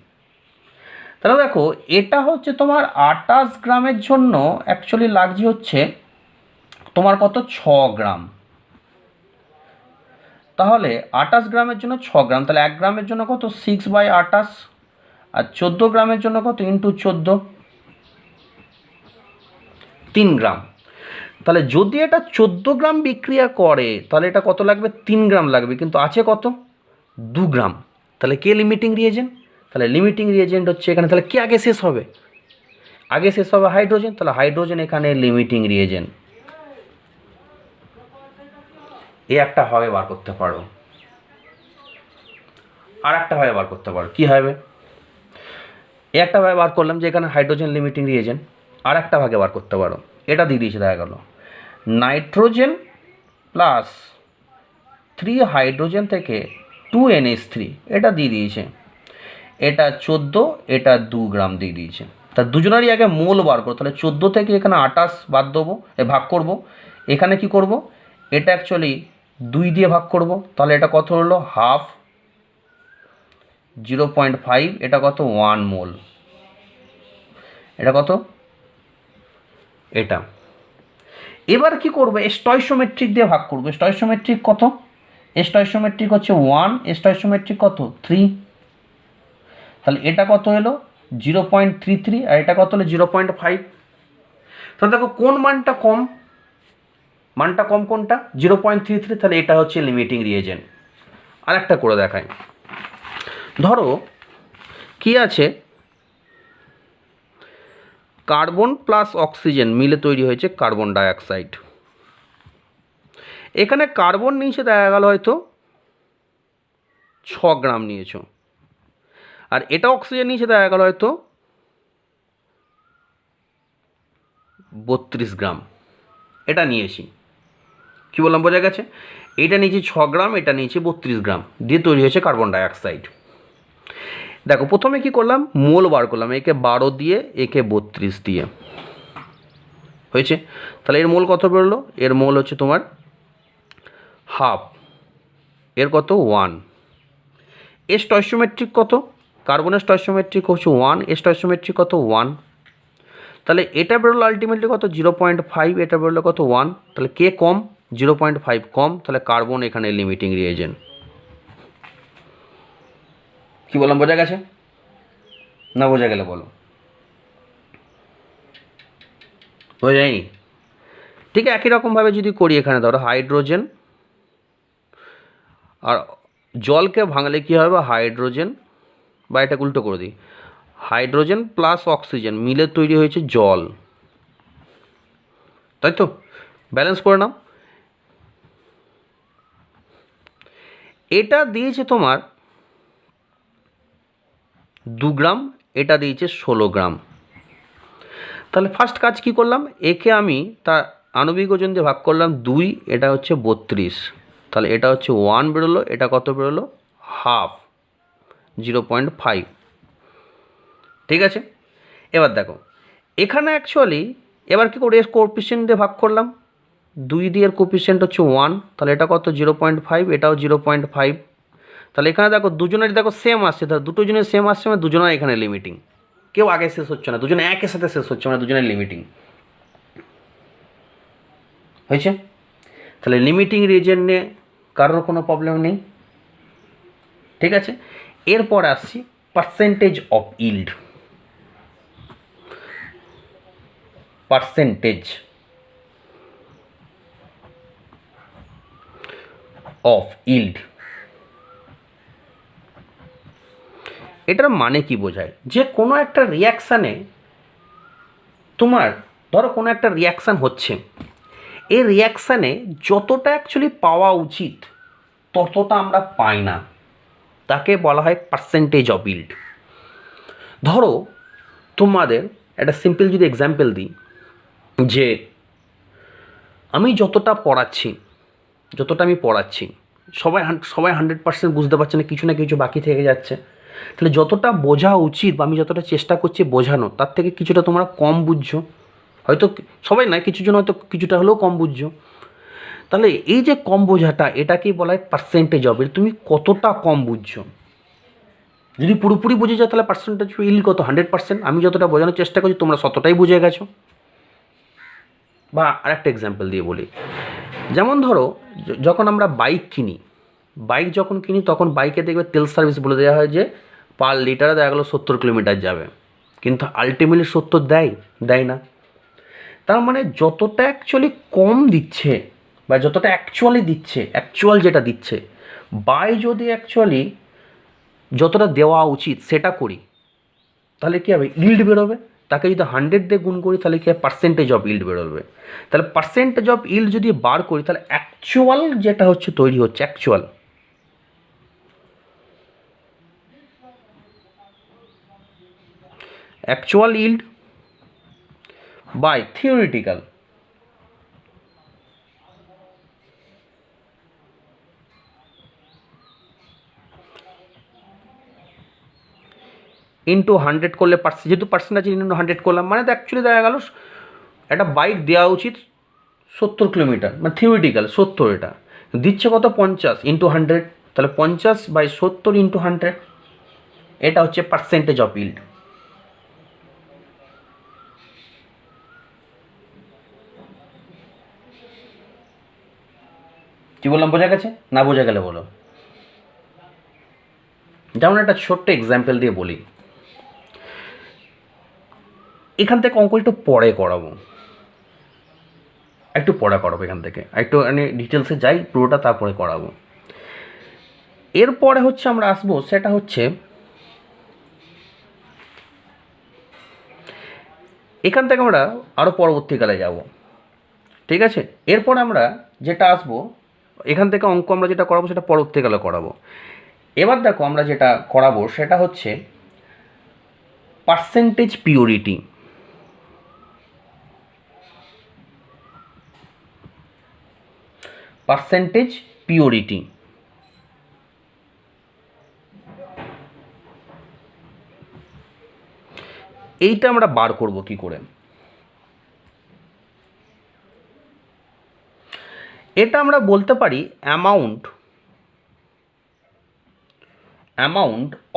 তাহলে দেখো, এটা হচ্ছে তোমার 28 গ্রামের জন্য অ্যাকচুয়ালি লাগছে হচ্ছে তোমার কত? 6 গ্রাম। তাহলে 28 গ্রামের জন্য 6 গ্রাম, তাহলে 1 গ্রামের জন্য কত? 6/28, আর 14 গ্রামের জন্য কত? ইন্টু 14, 3 গ্রাম। তাহলে যদি এটা 14 গ্রাম বিক্রিয়া করে, তাহলে এটা কত লাগবে? 3 গ্রাম লাগবে, কিন্তু আছে কত? 2 গ্রাম। তাহলে কে লিমিটিং রিয়েজেন্ট? তাহলে লিমিটিং রিয়েজেন্ট হচ্ছে এখানে, তাহলে কে আগে শেষ হবে? আগে শেষ হবে হাইড্রোজেন, তাহলে হাইড্রোজেন এখানে লিমিটিং রিয়েজেন্ট। এ একটা ভাবে বার করতে পারো, আর একটা ভাবে বার করতে পারো। কী হবে? এ একটা ভাবে বার করলাম যে এখানে হাইড্রোজেন লিমিটিং রিয়েজেন্ট। আর একটা ভাগে বার করতে পারো, এটা দিয়ে দিয়েছে, দেখা গেল নাইট্রোজেন প্লাস 3 হাইড্রোজেন থেকে 2NH3, এটা দিয়ে দিয়েছে, এটা 14, এটা 2 গ্রাম দিয়ে দিয়েছে। তা দুজনেরই আগে মোল বার করো। তাহলে 14 থেকে এখানে 28 বাদ দেবো, ভাগ করব। এখানে কি করব? এটা অ্যাকচুয়ালি 2 দিয়ে ভাগ করব, তাহলে এটা কত হলো? হাফ, 0.5, এটা কত? 1 মোল, এটা কত? এটা। এবার কি করবে? স্টয়সিওমেট্রিক দিয়ে ভাগ করবো। স্টয়সিওমেট্রিক কত? স্টয়সিওমেট্রিক হচ্ছে 1, স্টয়সিওমেট্রিক কত? 3। তাহলে এটা কত হলো? 0.33, আর এটা কত হলো? 0.5। তাহলে দেখো কোন মানটা কম? মানটা কম কোনটা? 0.33। তাহলে এটা হচ্ছে লিমিটিং রিয়েজেন্ট। আর একটা করে দেখাই। ধরো কি আছে, কার্বন প্লাস অক্সিজেন মিলে তৈরি হয়েছে কার্বন ডাইঅক্সাইড। এখানে কার্বন নিয়েছে দেখা গেল হয়তো 6 গ্রাম নিয়েছো, আর এটা অক্সিজেন নিয়েছে দেখা গেল হয়তো 32 গ্রাম। এটা নিয়েছি, কী বললাম, বোঝা গেছে? এটা নিয়েছি 6 গ্রাম, এটা নিয়েছি 32 গ্রাম, দিয়ে তৈরি হয়েছে কার্বন ডাইঅক্সাইড। দেখো প্রথমে কি করলাম? মোল বার করলাম, একে 12 দিয়ে, একে 32 দিয়ে হয়েছে। তাহলে এর মোল কত বেরোলো? এর মোল হচ্ছে তোমার হাফ, এর কত? 1। এর স্টয়সিওমেট্রিক কত? কার্বনের স্টয়সিওমেট্রিক হচ্ছে 1, এর স্টয়সিওমেট্রিক কত? 1। তাহলে এটা বেরোলো আলটিমেটলি কত? 0.5, এটা বেরোলো কত? 1। তাহলে কে কম? 0.5 কম, তাহলে কার্বন এখানে লিমিটিং রিয়েজেন্ট। কী বললাম, বোঝা গেছে? না বোঝা গেলে বলো। বোঝা যায়নি? ঠিক একই রকমভাবে যদি করি, এখানে ধরো হাইড্রোজেন আর জলকে ভাঙলে কী হবে, হাইড্রোজেন, বা এটাকে উল্টো করে দিই, হাইড্রোজেন প্লাস অক্সিজেন মিলে তৈরি হয়েছে জল, তাই তো? ব্যালেন্স করে নাও। এটা দিয়েছে তোমার 2 গ্রাম, এটা দিয়েছে 16 গ্রাম। তাহলে ফার্স্ট কাজ কি করলাম, একে আমি তার আণবিক ওজন দিয়ে ভাগ করলাম 2, এটা হচ্ছে 32, তাহলে এটা হচ্ছে 1 বেরোলো, এটা কত বেরোলো, হাফ, 0.5। ঠিক আছে, এবার দেখো এখানে অ্যাকচুয়ালি এবার কী করে কোএফিসিয়েন্ট দিয়ে ভাগ করলাম, 2 দিয়ে কোএফিসিয়েন্ট হচ্ছে 1, তাহলে এটা কত 0.5, এটাও 0.5। তাহলে এখানে দেখো দুজনের দেখো সেম আসছে, তাহলে দুটো জনের সেম আসছে, মানে দুজনের এখানে লিমিটিং, কেউ আগে শেষ হচ্ছে না, দুজনে একের সাথে শেষ হচ্ছে, মানে দুজনের লিমিটিং হয়েছে। তাহলে লিমিটিং রিজিয়ন নিয়ে কারোর কোনো প্রবলেম নেই। ঠিক আছে, এরপর আসছি percentage of yield. Percentage of yield, এটার মানে কি বোঝায়, যে কোনো একটা রিয়াকশানে তোমার ধরো কোনো একটা রিয়াকশান হচ্ছে, এই রিয়াকশানে যতটা অ্যাকচুয়ালি পাওয়া উচিত ততটা আমরা পাই না, তাকে বলা হয় পার্সেন্টেজ অফ ইল্ড। ধরো তোমাদের একটা সিম্পল যদি এক্সাম্পল দিই, যে আমি যতটা আমি পড়াচ্ছি, সবাই 100% বুঝতে পারছে না, কিছু না কিছু বাকি থেকে যাচ্ছে, তাহলে যতটা বোঝা উচিত বা আমি যতটা চেষ্টা করছি বোঝানো, তার থেকে কিছুটা তোমরা কম বুঝছো, হয়তো সবাই নয়, কিছু জন হয়তো কিছুটা হলেও কম বুঝছো। তাহলে এই যে কম বোঝাটা, এটাকেই বলা হয় পার্সেন্টেজ অফ ইল্ড, তুমি কতটা কম বুঝছো। যদি পুরোপুরি বুঝে যাও তাহলে পার্সেন্টেজ অফ ইল্ড কত, 100%। আমি যতটা বোঝানোর চেষ্টা করছি তোমরা ততটাই বুঝে গেছো। বা আরেকটা এক্সাম্পল দিয়ে বলি, যেমন ধরো যখন আমরা বাইক যখন কিনি তখন বাইকে দেখবে তেল সার্ভিস বলে দেওয়া হয় যে পার লিটারে দেখা গেলো 70 কিলোমিটার যাবে, কিন্তু আলটিমেটলি 70 দেয় না। তার মানে যতটা অ্যাকচুয়ালি কম দিচ্ছে বা যতটা অ্যাকচুয়াল যেটা দিচ্ছে, বাই যদি অ্যাকচুয়ালি যতটা দেওয়া উচিত সেটা করি, তাহলে কী হবে, ইল্ড বেরোবে। তাকে যদি 100 দিয়ে গুণ করি তাহলে কী হয়, পার্সেন্টেজ অফ ইল্ড বেরোবে। তাহলে পার্সেন্টেজ অফ ইল্ড যদি বার করি তাহলে অ্যাকচুয়াল যেটা হচ্ছে তৈরি হচ্ছে, actual yield by theoretical, into 100 করলে যেহেতু পার্সেন্টেজ ইন্টু 100 করলাম, মানে তো অ্যাকচুয়ালি দেখা গেল একটা বাইক দেওয়া উচিত 70 কিলোমিটার, মানে থিওরিটিক্যাল 70, এটা দিচ্ছে কত 50 ইন্টু 100, তাহলে 50/70 ইন্টু 100, এটা হচ্ছে পার্সেন্টেজ অফ ইল্ড। কী বললাম, বোঝা গেছে? না বোঝা গেলে বলো। যেমন একটা ছোট্ট এক্সাম্পল দিয়ে বলি, এখান থেকে অঙ্ক একটু পরে করাবো, এখান থেকে একটু মানে ডিটেলসে যাই পুরোটা, তারপরে করাবো। এরপরে হচ্ছে আমরা আসবো, সেটা হচ্ছে এখান থেকে আমরা আরও পরবর্তীকালে যাব। ঠিক আছে, এরপর আমরা যেটা আসবো, এখান থেকে অঙ্ক আমরা যেটা করাবো সেটা পরবর্তীকালে করাবো। এবার দেখো আমরা যেটা করাবো সেটা হচ্ছে পার্সেন্টেজ পিওরিটি। পার্সেন্টেজ পিওরিটি, এইটা আমরা বার করব কি করে। এটা আমরা বলতে পারি amount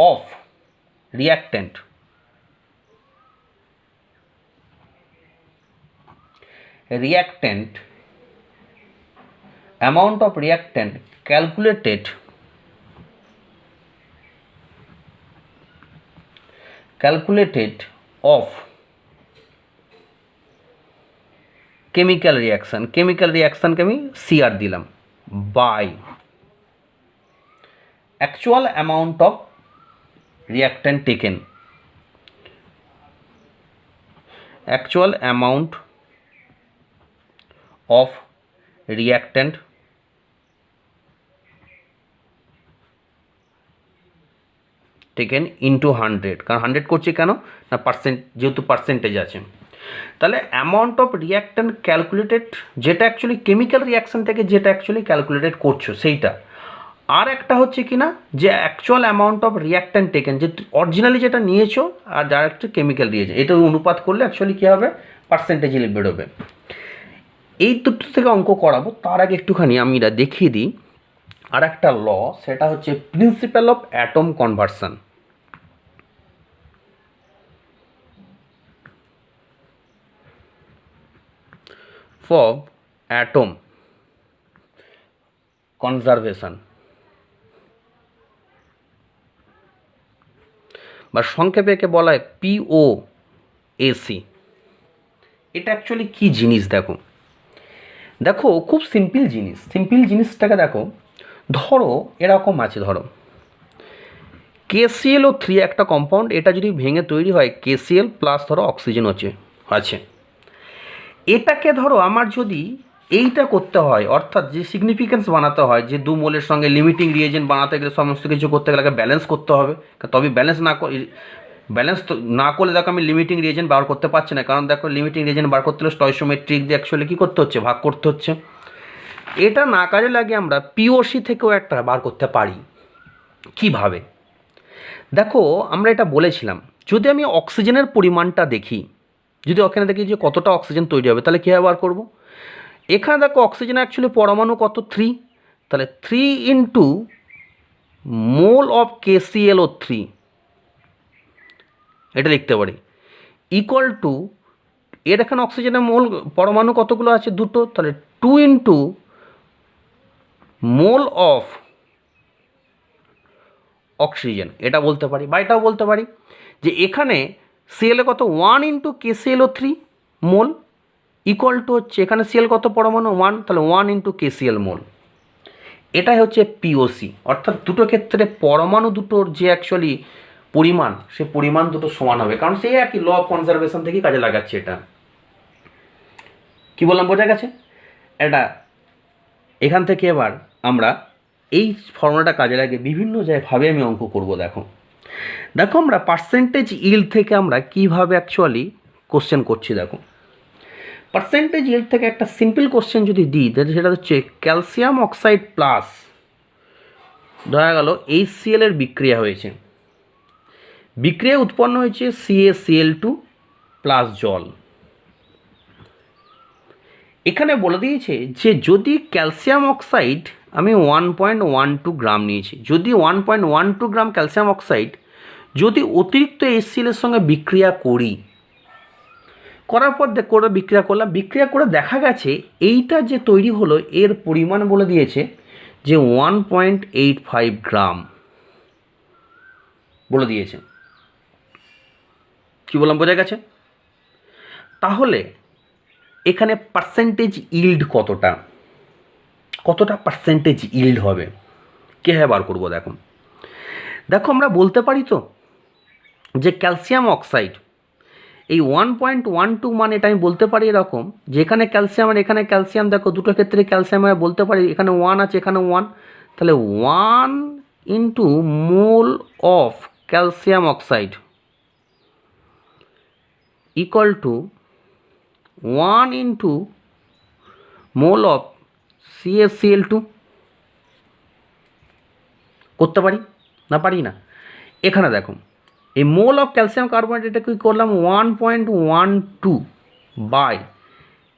of reactant, amount of reactant calculated of chemical রিয়াকশানকে আমি সিআর দিলাম by actual amount of reactant taken, actual amount of reactant taken into 100, কারণ 100 করছি কেন না পার্সেন্ট, যেহেতু পার্সেন্টেজ আছে। তাহলে অ্যামাউন্ট অফ রিয়াক্ট্যান্ট ক্যালকুলেটেড, যেটা অ্যাকচুয়ালি কেমিক্যাল রিয়াকশান থেকে যেটা অ্যাকচুয়ালি ক্যালকুলেটেড করছো সেইটা। আর একটা হচ্ছে কি না যে actual amount of reactant taken, যে অরিজিনালি যেটা নিয়েছো আর যার একটা কেমিক্যাল দিয়েছে, এটা অনুপাত করলে অ্যাকচুয়ালি কী হবে, পার্সেন্টেজে বেরোবে। এই দুটো থেকে অঙ্ক করাবো, তার আগে একটুখানি আমি এটা দেখিয়ে দিই আর একটা ল, সেটা হচ্ছে principal of atom conversion. For atom conservation বা সংক্ষেপে একে বলা হয় POAC। এটা অ্যাকচুয়ালি কী জিনিস দেখো, দেখো খুব সিম্পল জিনিস। সিম্পল জিনিসটাকে দেখো, ধরো এরকম আছে, ধরো KClO3 একটা কম্পাউন্ড, এটা যদি ভেঙে তৈরি হয় KCl প্লাস ধরো অক্সিজেন আছে। এটাকে ধরো আমার যদি এইটা করতে হয়, অর্থাৎ যে সিগনিফিকেন্স বানাতে হয়, যে 2 মোলের সঙ্গে লিমিটিং রিয়েজেন্ট বানাতে গেলে সমস্ত কিছু করতে গেলে ব্যালেন্স করতে হবে, তবে ব্যালেন্স না করলে দেখো আমি লিমিটিং রিয়েজেন্ট বার করতে পারছি না, কারণ দেখো লিমিটিং রিয়েজেন্ট বার করতে হলে স্টয়সিওমেট্রিক দিয়ে অ্যাকচুয়ালি কী করতে হচ্ছে, ভাগ করতে হচ্ছে। এটা না কাজে লাগে আমরা POC থেকেও একটা বার করতে পারি। কিভাবে দেখো, আমরা এটা বলেছিলাম, যদি আমি অক্সিজেনের পরিমাণটা দেখি, যদি ওখানে দেখি যে কতটা অক্সিজেন তৈরি হবে, তাহলে কীভাবে বার করবো। এখানে দেখো অক্সিজেন অ্যাকচুয়ালি পরমাণু কত, 3, তাহলে 3 ইন্টু মোল অফ KClO3, এটা লিখতে পারি, ইকুয়াল টু এর এখানে অক্সিজেনের মোল পরমাণু কতগুলো আছে, 2টো, তাহলে 2 ইন্টু মোল অফ অক্সিজেন, এটা বলতে পারি। বা এটাও বলতে পারি যে এখানে Cl কত, 1 into KClO3 mole, equal to হচ্ছে এখানে Cl কত পরমাণু, 1, তাহলে 1 ইন্টু KCl মোল। এটাই হচ্ছে POC, অর্থাৎ দুটো ক্ষেত্রে পরমাণু দুটোর যে অ্যাকচুয়ালি পরিমাণ, সে পরিমাণ দুটো সমান হবে, কারণ সেই একই ল অফ কনজারভেশন থেকে কাজে লাগাচ্ছে। এটা কি বললাম, বোঝা গেছে? এটা এখান থেকে এবার আমরা এই ফর্মুলাটা কাজে লাগে বিভিন্ন জায়গাভাবে আমি অঙ্ক করব। দেখো দেখো আমরা পার্সেন্টেজ ইল্ড থেকে আমরা কিভাবে অ্যাকচুয়ালি কোশ্চেন করছি। দেখো পার্সেন্টেজ ইল্ড থেকে একটা সিম্পল কোশ্চেন যদি দিই, তাহলে সেটা হচ্ছে ক্যালসিয়াম অক্সাইড প্লাস ধরা গেল HCl এর বিক্রিয়া হয়েছে, বিক্রিয়া উৎপন্ন হয়েছে CaCl2 প্লাস জল। এখানে বলে দিয়েছে যে যদি ক্যালসিয়াম অক্সাইড আমি 1.12 গ্রাম নিয়েছি, যদি 1.12 গ্রাম ক্যালসিয়াম অক্সাইড যদি অতিরিক্ত HCl এর সঙ্গে বিক্রিয়া করি, করার পর করে বিক্রিয়া করে দেখা গেছে এইটা যে তৈরি হলো এর পরিমাণ বলে দিয়েছে যে 1.85 গ্রাম বলে দিয়েছে। কি বললাম, বোঝা গেছে? তাহলে এখানে পার্সেন্টেজ ইল্ড কতটা পার্সেন্টেজ ইল্ড হবে, কীভাবে বার করবো। দেখো আমরা বলতে পারি তো যে ক্যালসিয়াম অক্সাইড এই 1.12 মানে এটা আমি বলতে পারি এরকম, যেখানে ক্যালসিয়াম আর এখানে ক্যালসিয়াম, দেখো দুটো ক্ষেত্রে ক্যালসিয়াম আমরা বলতে পারি এখানে 1 আছে এখানে 1, তাহলে 1 into mole of calcium oxide equal to 1 into mole of CaCl2। করতে পারি না, পারি না? এখানে দেখো এই মোল অফ ক্যালসিয়াম কার্বনেট এটা কি করলাম 1.12 বাই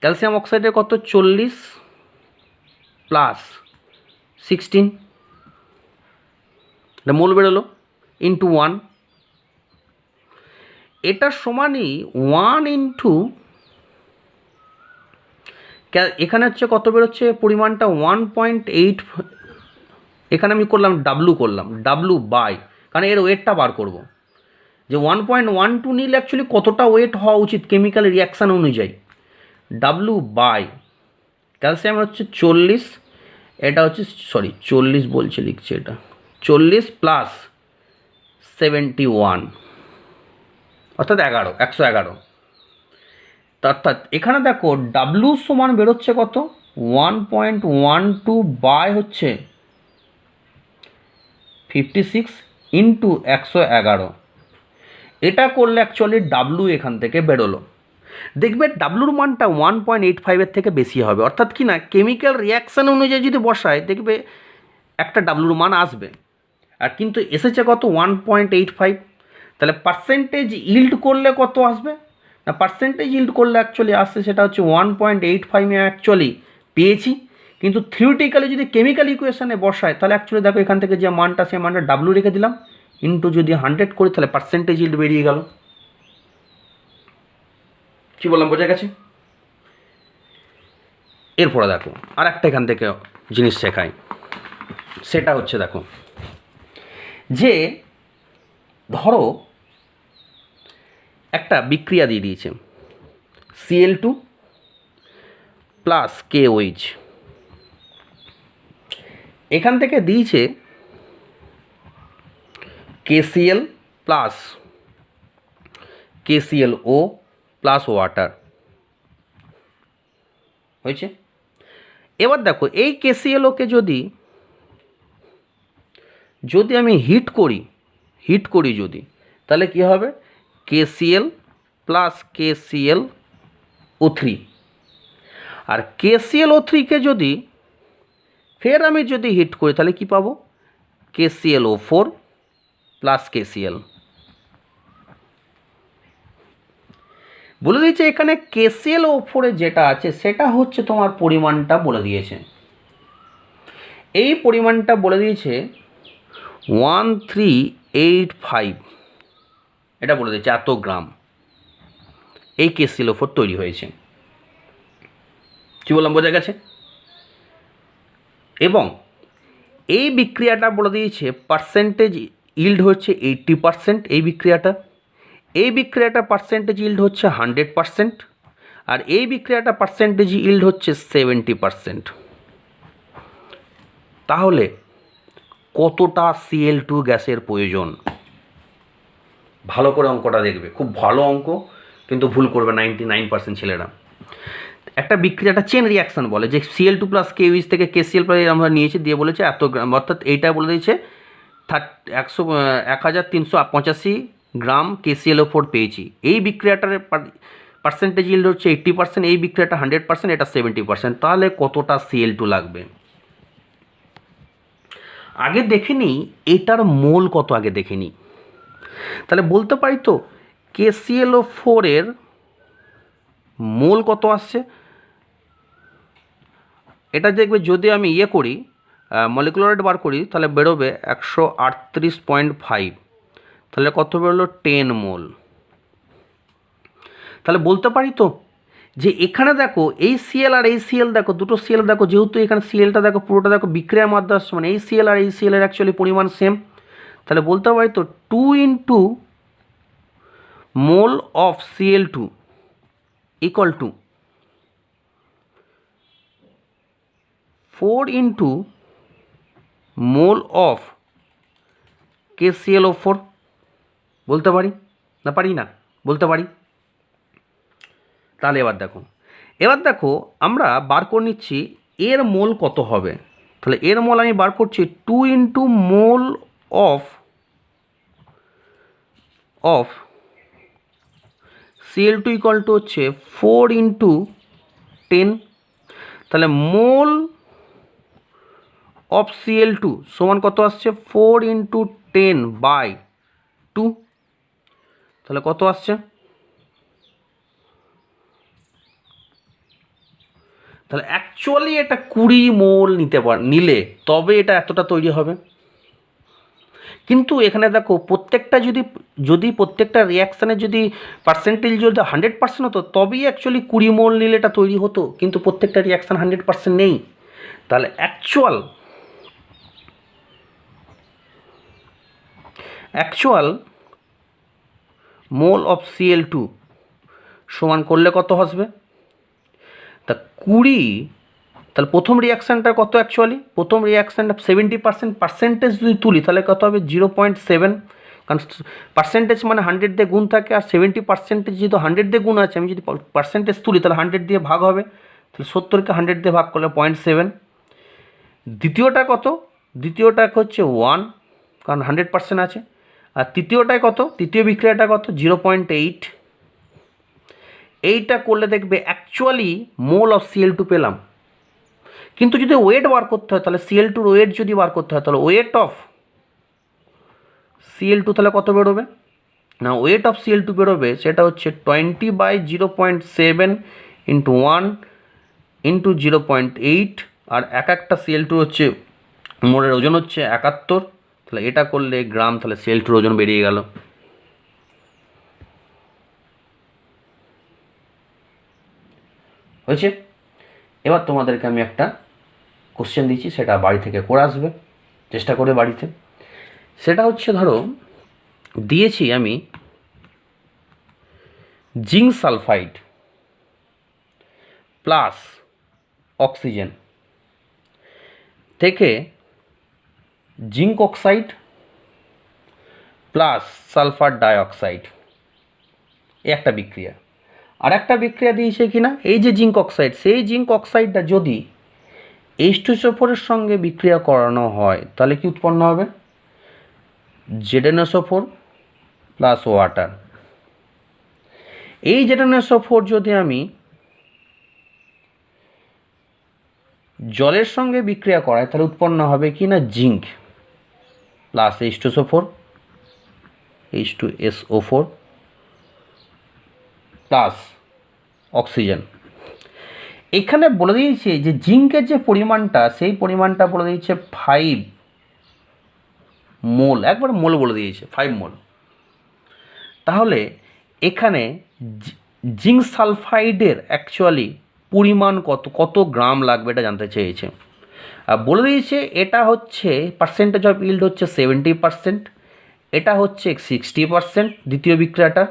ক্যালসিয়াম অক্সাইডের কত 40 প্লাস 16, এটা মোল বেরোলো ইন্টু 1, এটার সমানই 1 ইন্টু এখানে হচ্ছে কত বেরোচ্ছে পরিমাণটা 1.8, এখানে আমি করলাম ডাব্লু বাই, কারণ এর ওয়েটটা বার করব যে 1.12 নিলে অ্যাকচুয়ালি কতটা ওয়েট হওয়া উচিত কেমিক্যাল রিয়াকশান অনুযায়ী, ডাব্লু বাই ক্যালসিয়াম হচ্ছে 40, এটা হচ্ছে 40 বলছে, লিখছে এটা 40 প্লাস 71 অর্থাৎ 111। অর্থাৎ এখানে দেখো ডাব্লু সমান বেরোচ্ছে কত, 1.12 বাই হচ্ছে 56 ইন্টু 111। এটা করলে অ্যাকচুয়ালি ডাব্লু এখান থেকে বেরোলো। দেখবে ডাব্লুর মানটা 1.85-এর থেকে বেশি হবে, অর্থাৎ কি না কেমিক্যাল রিয়াকশান অনুযায়ী যদি বসায় দেখবে একটা ডাব্লুর মান আসবে, আর কিন্তু এসেছে কত 1.85। তাহলে পার্সেন্টেজ ইল্ড করলে কত আসবে না, পার্সেন্টেজ ইল্ড করলে অ্যাকচুয়ালি আসছে সেটা হচ্ছে 1.85 অ্যাকচুয়ালি পেয়েছি, কিন্তু থিওরিটিক্যালি যদি কেমিক্যাল ইকুয়েশানে বসায় তাহলে অ্যাকচুয়ালি দেখো এখান থেকে যে মানটা সে মানটা ডাব্লু রেখে দিলাম, ইন্টু যদি 100 করি তাহলে পার্সেন্টেজ ইল্ড বেরিয়ে গেল। কী বললাম, বোঝা গেছে? এরপরে দেখো আর একটা এখান থেকে জিনিস শেখাই, সেটা হচ্ছে দেখো যে ধরো একটা বিক্রিয়া দিয়ে দিয়েছে Cl2 প্লাস KOH, এখান থেকে দিয়েছে KCl plus KClO plus water হয়েছে। এবার দেখো এই KClOকে যদি আমি হিট করি যদি, তাহলে কি হবে KCl প্লাস KClO3, আর KClO3-কে যদি ফের আমি যদি হিট করি তাহলে কি পাবো KClO4 প্লাস KCl। বলে দিয়েছে এখানে KClO4 যেটা আছে সেটা হচ্ছে তোমার পরিমাণটা বলে দিয়েছে, এই পরিমাণটা বলে দিয়েছে 1385, এটা বলে দিয়েছে এত গ্রাম এই KClO4 তৈরি হয়েছে। কী বললাম, বোঝা গেছে? এবং এই বিক্রিয়াটা বলে দিয়েছে পার্সেন্টেজ ইল্ড হচ্ছে 80%, এই বিক্রিয়াটা পার্সেন্টেজ ইল্ড হচ্ছে 100%, আর এই বিক্রিয়াটা পার্সেন্টেজ ইল্ড হচ্ছে 70%। তাহলে কতটা Cl2 গ্যাসের প্রয়োজন? ভালো করে অঙ্কটা দেখবে, খুব ভালো অঙ্ক, কিন্তু ভুল করবে 99% ছেলেরা। একটা বিক্রিয়াটা চেন রিয়াকশান বলে, যে Cl2 প্লাস KOH থেকে KCl প্লাস আমরা নিয়েছি, দিয়ে বলেছে এত গ্রাম, অর্থাৎ এইটা বলে দিয়েছে 1385 গ্রাম KClO4 পেয়েছি। এই বিক্রিয়াটার পার্সেন্টেজ ইল্ড হচ্ছে 80%, এই বিক্রিয়াটা 100%, এটা 70%। তাহলে কতটা Cl2 লাগবে? আগে দেখে নিই এটার মোল কত, আগে দেখে নিই, তাহলে বলতে পারি তো KClO4 এর মোল কত আসছে। এটা দেখবে যদি আমি করি মলিকুলার রেট বার করি তাহলে বেরোবে 138.5, তাহলে কত বেরোলো 10 মোল। তাহলে বলতে পারি তো যে এখানে দেখো এই Cl আর এই Cl দেখো, দুটো Cl দেখো, যেহেতু এখানে Clটা দেখো পুরোটা দেখো বিক্রিয়ার মাধ্যমে আসছে, মানে এই Cl আর এই Cl এর অ্যাকচুয়ালি পরিমাণ সেম, তাহলে বলতে পারি তো 2 into mole of Cl2 equal to 4 into mole of KClO4। বলতে পারি না, পারি না? বলতে পারি। তাহলে এবার দেখো আমরা বার করে নিচ্ছি এর মোল কত হবে। তাহলে এর মোল আমি বার করছি 2 into mole of Cl2 equal to হচ্ছে 4 ইন্টু 10, তাহলে মোল অফ Cl2 সমান কত আসছে 4 ইন্টু 10/2, তাহলে কত আসছে? তাহলে অ্যাকচুয়ালি এটা 20 মোল নিলে তবে এটা এতটা তৈরি হবে। কিন্তু এখানে দেখো প্রত্যেকটা যদি প্রত্যেকটা রিয়াকশানের যদি পার্সেন্টেজ যদি 100% হতো তবেই অ্যাকচুয়ালি 20 মোল নিলে এটা তৈরি হতো, কিন্তু প্রত্যেকটা রিয়াকশান 100% নেই। তাহলে অ্যাকচুয়াল মোল অফ Cl2 সমান করলে কত আসবে 20, তাহলে প্রথম রিয়াকশানটা কত অ্যাকচুয়ালি? প্রথম রিয়াকশানটা 70% পার্সেন্টেজ যদি তুলি তাহলে কত হবে? 0.7, কারণ পার্সেন্টেজ মানে 100 দিয়ে গুণ থাকে, আর 70% যেহেতু 100 দিয়ে গুণ আছে, আমি যদি পার্সেন্টেজ তুলি তাহলে 100 দিয়ে ভাগ হবে, তাহলে 70কে 100 দিয়ে ভাগ করলে 0.7। দ্বিতীয়টা কত? দ্বিতীয়টা হচ্ছে 1, কারণ 100% আছে। আর তৃতীয়টায় কত? তৃতীয় বিক্রিয়াটা কত? 0.8। এইটা করলে দেখবে অ্যাকচুয়ালি মোল অফ Cl2 পেলাম। কিন্তু যদি ওয়েট বার করতে হয় তাহলে Cl2 ওয়েট যদি বার করতে হয় তাহলে ওয়েট অফ Cl2 তাহলে কত বেরোবে? না, ওয়েট অফ Cl2 বেরোবে সেটা হচ্ছে 20/0.7 × 1 × 0.8, আর একটা Cl2 হচ্ছে মোলের ওজন হচ্ছে 71, তাহলে এটা করলে গ্রাম, তাহলে Cl2 ওজন বেরিয়ে গেল। হয়েছে? এবার তোমাদেরকে আমি একটা কোশ্চেন দিচ্ছি, সেটা বাড়ি থেকে করে আসবে, চেষ্টা করে বাড়িতে। সেটা হচ্ছে, ধরো দিয়েছি আমি জিঙ্ক সালফাইড প্লাস অক্সিজেন থেকে zinc oxide plus sulphur dioxide, একটা বিক্রিয়া। আর একটা বিক্রিয়া দিয়েছে কিনা, এই যে জিঙ্ক অক্সাইড, সেই জিঙ্ক অক্সাইডটা যদি H2SO4-এর সঙ্গে বিক্রিয়া করানো হয় তাহলে কি উৎপন্ন হবে? ZnSO4 plus water. এই ZnSO4 যদি আমি জলের সঙ্গে বিক্রিয়া করাই তাহলে উৎপন্ন হবে কি না? Zinc plus H2SO4 plus oxygen. এখানে বলে দিয়েছে যে জিঙ্কের যে পরিমাণটা, সেই পরিমাণটা বলে দিয়েছে 5 মোল, একবার মোল বলে দিয়েছে 5 মোল। তাহলে এখানে জিঙ্ক সালফাইডের অ্যাকচুয়ালি পরিমাণ কত গ্রাম লাগবে এটা জানতে চেয়েছে। আর বলে দিয়েছে এটা হচ্ছে পার্সেন্টেজ অফ ইল্ড হচ্ছে 70%, এটা হচ্ছে 60% দ্বিতীয় বিক্রিয়াটা,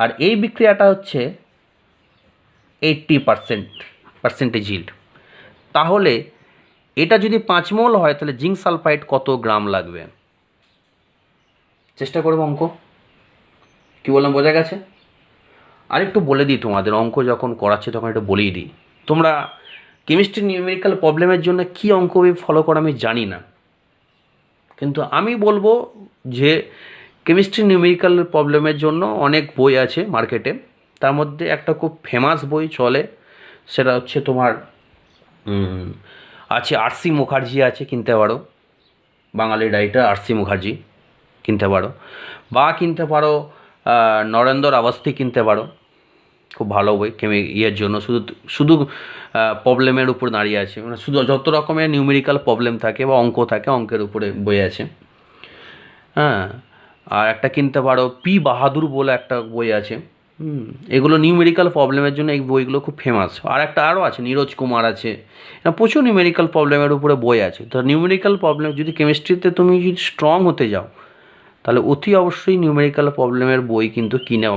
আর এই বিক্রিয়াটা হচ্ছে 80% ইল্ড। তাহলে এটা যদি 5 মোল হয় তাহলে জিঙ্ক সালফাইড কত গ্রাম লাগবে? চেষ্টা করবো অঙ্ক। কী বললাম, বোঝা গেছে? আর একটু বলে দিই তোমাদের, অঙ্ক যখন করাচ্ছে তখন একটু বলেই দিই। তোমরা কেমিস্ট্রি নিউমেরিক্যাল প্রবলেমের জন্য কী অঙ্ক ফলো করো আমি জানি না, কিন্তু আমি বলবো যে কেমিস্ট্রি নিউমেরিক্যাল প্রবলেমের জন্য অনেক বই আছে মার্কেটে। তার মধ্যে একটা খুব ফেমাস বই চলে, সেটা হচ্ছে তোমার আছে R.C. মুখার্জি আছে, কিনতে পারো, বাঙালি রাইটার R.C. মুখার্জি কিনতে পারো, বা কিনতে পারো নরেন্দ্র আবাস্তি কিনতে পারো, খুব ভালো বই ইয়ের জন্য, শুধু প্রবলেমের উপর দাঁড়িয়ে আছে, মানে শুধু যত রকমের নিউমেরিক্যাল প্রবলেম থাকে বা অঙ্ক থাকে অঙ্কের উপরে বই আছে। হ্যাঁ, আর একটা কিনতে পারো পি বাহাদুর বলে একটা বই আছে। এগুলো নিউমেরিক্যাল প্রবলেমের জন্য এই বইগুলো খুব ফেমাস। আর একটা আরও আছে, নীরজ কুমার আছে, প্রচুর নিউমেরিক্যাল প্রবলেমের উপরে বই আছে। তো নিউমেরিক্যাল প্রবলেম যদি কেমিস্ট্রিতে তুমি যদি স্ট্রং হতে যাও তাহলে অতি অবশ্যই নিউমেরিক্যাল প্রবলেমের বই কিন্তু কিনে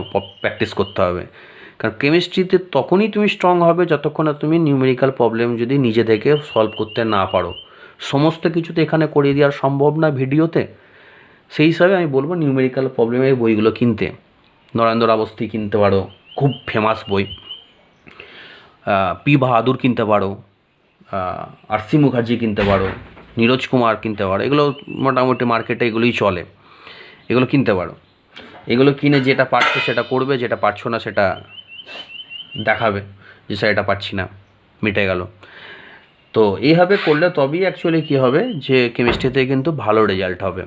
প্র্যাকটিস করতে হবে। কারণ কেমিস্ট্রিতে তখনই তুমি স্ট্রং হবে যতক্ষণ না তুমি নিউমেরিক্যাল প্রবলেম যদি নিজে থেকে সলভ করতে না পারো। সমস্ত কিছু তো এখানে করিয়ে দেওয়া সম্ভব না ভিডিওতে, সেই হিসাবে আমি বলবো নিউমেরিক্যাল প্রবলেমের বইগুলো কিনতে। নরেন্দ্র আবস্তি কিনতে পারো, খুব ফেমাস বই। পি বাহাদুর কিনতে পারো, R.C. মুখার্জি কিনতে পারো, নীরজ কুমার কিনতে পারো, এগুলো মোটামুটি মার্কেটে এগুলোই চলে, এগুলো কিনতে পারো। এগুলো কিনে যেটা পারছো সেটা করবে, যেটা পারছো না সেটা দেখাবে যে স্যার এটা পারছি না, মিটে গেল। তো এইভাবে করলে তবেই অ্যাকচুয়ালি কী হবে যে কেমিস্ট্রিতে কিন্তু ভালো রেজাল্ট হবে।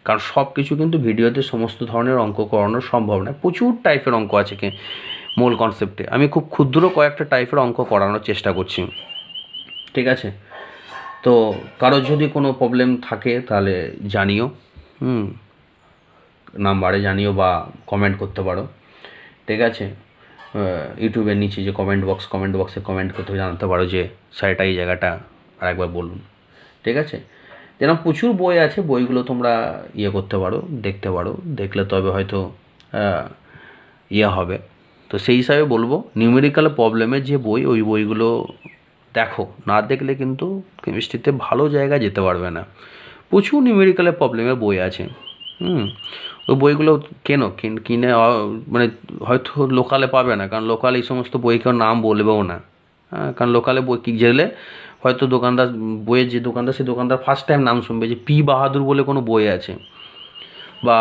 কারণ সব কিছু কিন্তু ভিডিওতে সমস্ত ধরনের অঙ্ক করানো সম্ভব নয়, প্রচুর টাইপের অঙ্ক আছে মূল কনসেপ্টে। আমি খুব ক্ষুদ্র কয়েকটা টাইপের অঙ্ক করানোর চেষ্টা করছি, ঠিক আছে? তো কারোর যদি কোনো প্রবলেম থাকে তাহলে জানিও, নাম্বারে জানিও বা কমেন্ট করতে পারো, ঠিক আছে? ইউটিউবের নিচে যে কমেন্ট বক্সে কমেন্ট করতে জানাতে পারো যে স্যার এই জায়গাটা আরেকবার বলুন, ঠিক আছে? যেন প্রচুর বই আছে, বইগুলো তোমরা করতে পারো, দেখতে পারো, দেখলে তবে হয়তো হবে, তো সেই হিসাবে বলবো নিউমেরিক্যাল প্রবলেমের যে বই, ওই বইগুলো দেখো, না দেখলে কিন্তু কেমিস্ট্রিতে ভালো জায়গায় যেতে পারবে না। প্রচুর নিউমেরিক্যালের প্রবলেমের বই আছে। ওই বইগুলো কেনো, কিনে মানে হয়তো লোকালে পাবে না, কারণ লোকালে এই সমস্ত বই কেউ নাম বলবেও না। হ্যাঁ, কারণ লোকালে বই কি গেলে হয়তো দোকানদার, বইয়ের যে দোকানদার, সেই দোকানদার ফার্স্ট টাইম নাম শুনবে যে পি বাহাদুর বলে কোনো বই আছে, বা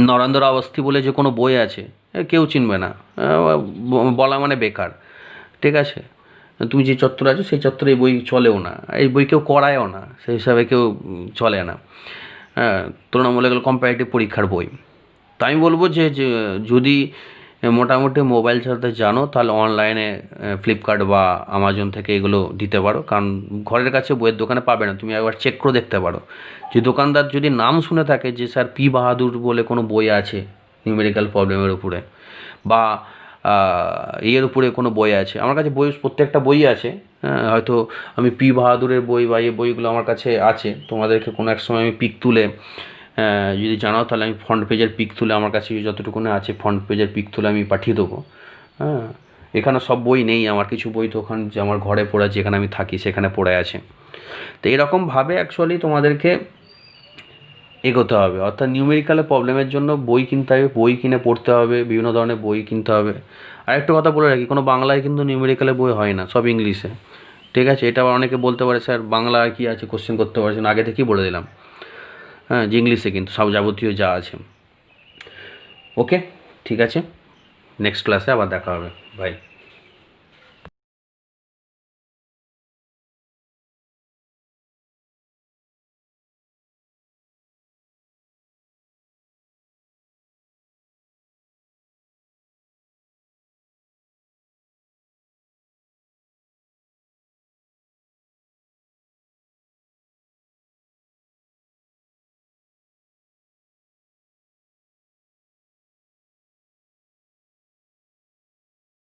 নরেন্দ্র আবস্থি বলে যে কোনো বই আছে, কেউ চিনবে না। বলা মানে বেকার। ঠিক আছে, তুমি যে চত্বরে আছো সেই চত্বরে এই বই চলেও না, এই বই কেউ করায়ও না, সেই হিসাবে কেউ চলে না। হ্যাঁ, তুলনামূলক কম্পারেটিভ পরীক্ষার বই। তাই আমি বলবো যে যদি মোটামুটি মোবাইল চালাতে জানো, তাহলে অনলাইনে ফ্লিপকার্ট বা আমাজন থেকে এগুলো দিতে পারো, কারণ ঘরের কাছে বইয়ের দোকানে পাবে না। তুমি একবার চেক করে দেখতে পারো যে দোকানদার যদি নাম শুনে থাকে যে স্যার পি বাহাদুর বলে কোনো বই আছে নিউমেরিক্যাল প্রবলেমের উপরে, বা এর উপরে কোনো বই আছে। আমার কাছে বই, প্রত্যেকটা বই আছে। হয়তো আমি পি বাহাদুরের বই বা এই বইগুলো আমার কাছে আছে, তোমাদেরকে কোনো এক সময় আমি পিক তুলে যদি জানাও, তাহলে আমি ফ্রন্ট পেজের পিক তুলে, আমার কাছে যতটুকুনে আছে ফ্রন্ট পেজের পিক তুলে আমি পাঠিয়ে দেবো। হ্যাঁ, এখানে সব বই নেই, আমার কিছু বই তো ওখানে যে আমার ঘরে পড়ে, যেখানে আমি থাকি সেখানে পড়ে আছে। তো এরকমভাবে অ্যাকচুয়ালি তোমাদেরকে এগোতে হবে। অর্থাৎ নিউমেরিক্যালের প্রবলেমের জন্য বই কিনতে হবে, বই কিনে পড়তে হবে, বিভিন্ন ধরনের বই কিনতে হবে। আরেকটা কথা বলে রাখি, কোনো বাংলায় কিন্তু নিউমেরিক্যালের বই হয় না, সব ইংলিশে। ঠিক আছে, এটা অনেকে বলতে পারে স্যার বাংলা কী আছে, কোশ্চেন করতে পারছেন, আগে থেকেই বলে দিলাম। হ্যাঁ, যে ইংলিশে কিন্তু সব যাবতীয় যা আছে। ওকে, ঠিক আছে, নেক্সট ক্লাসে আবার দেখা হবে, বাই।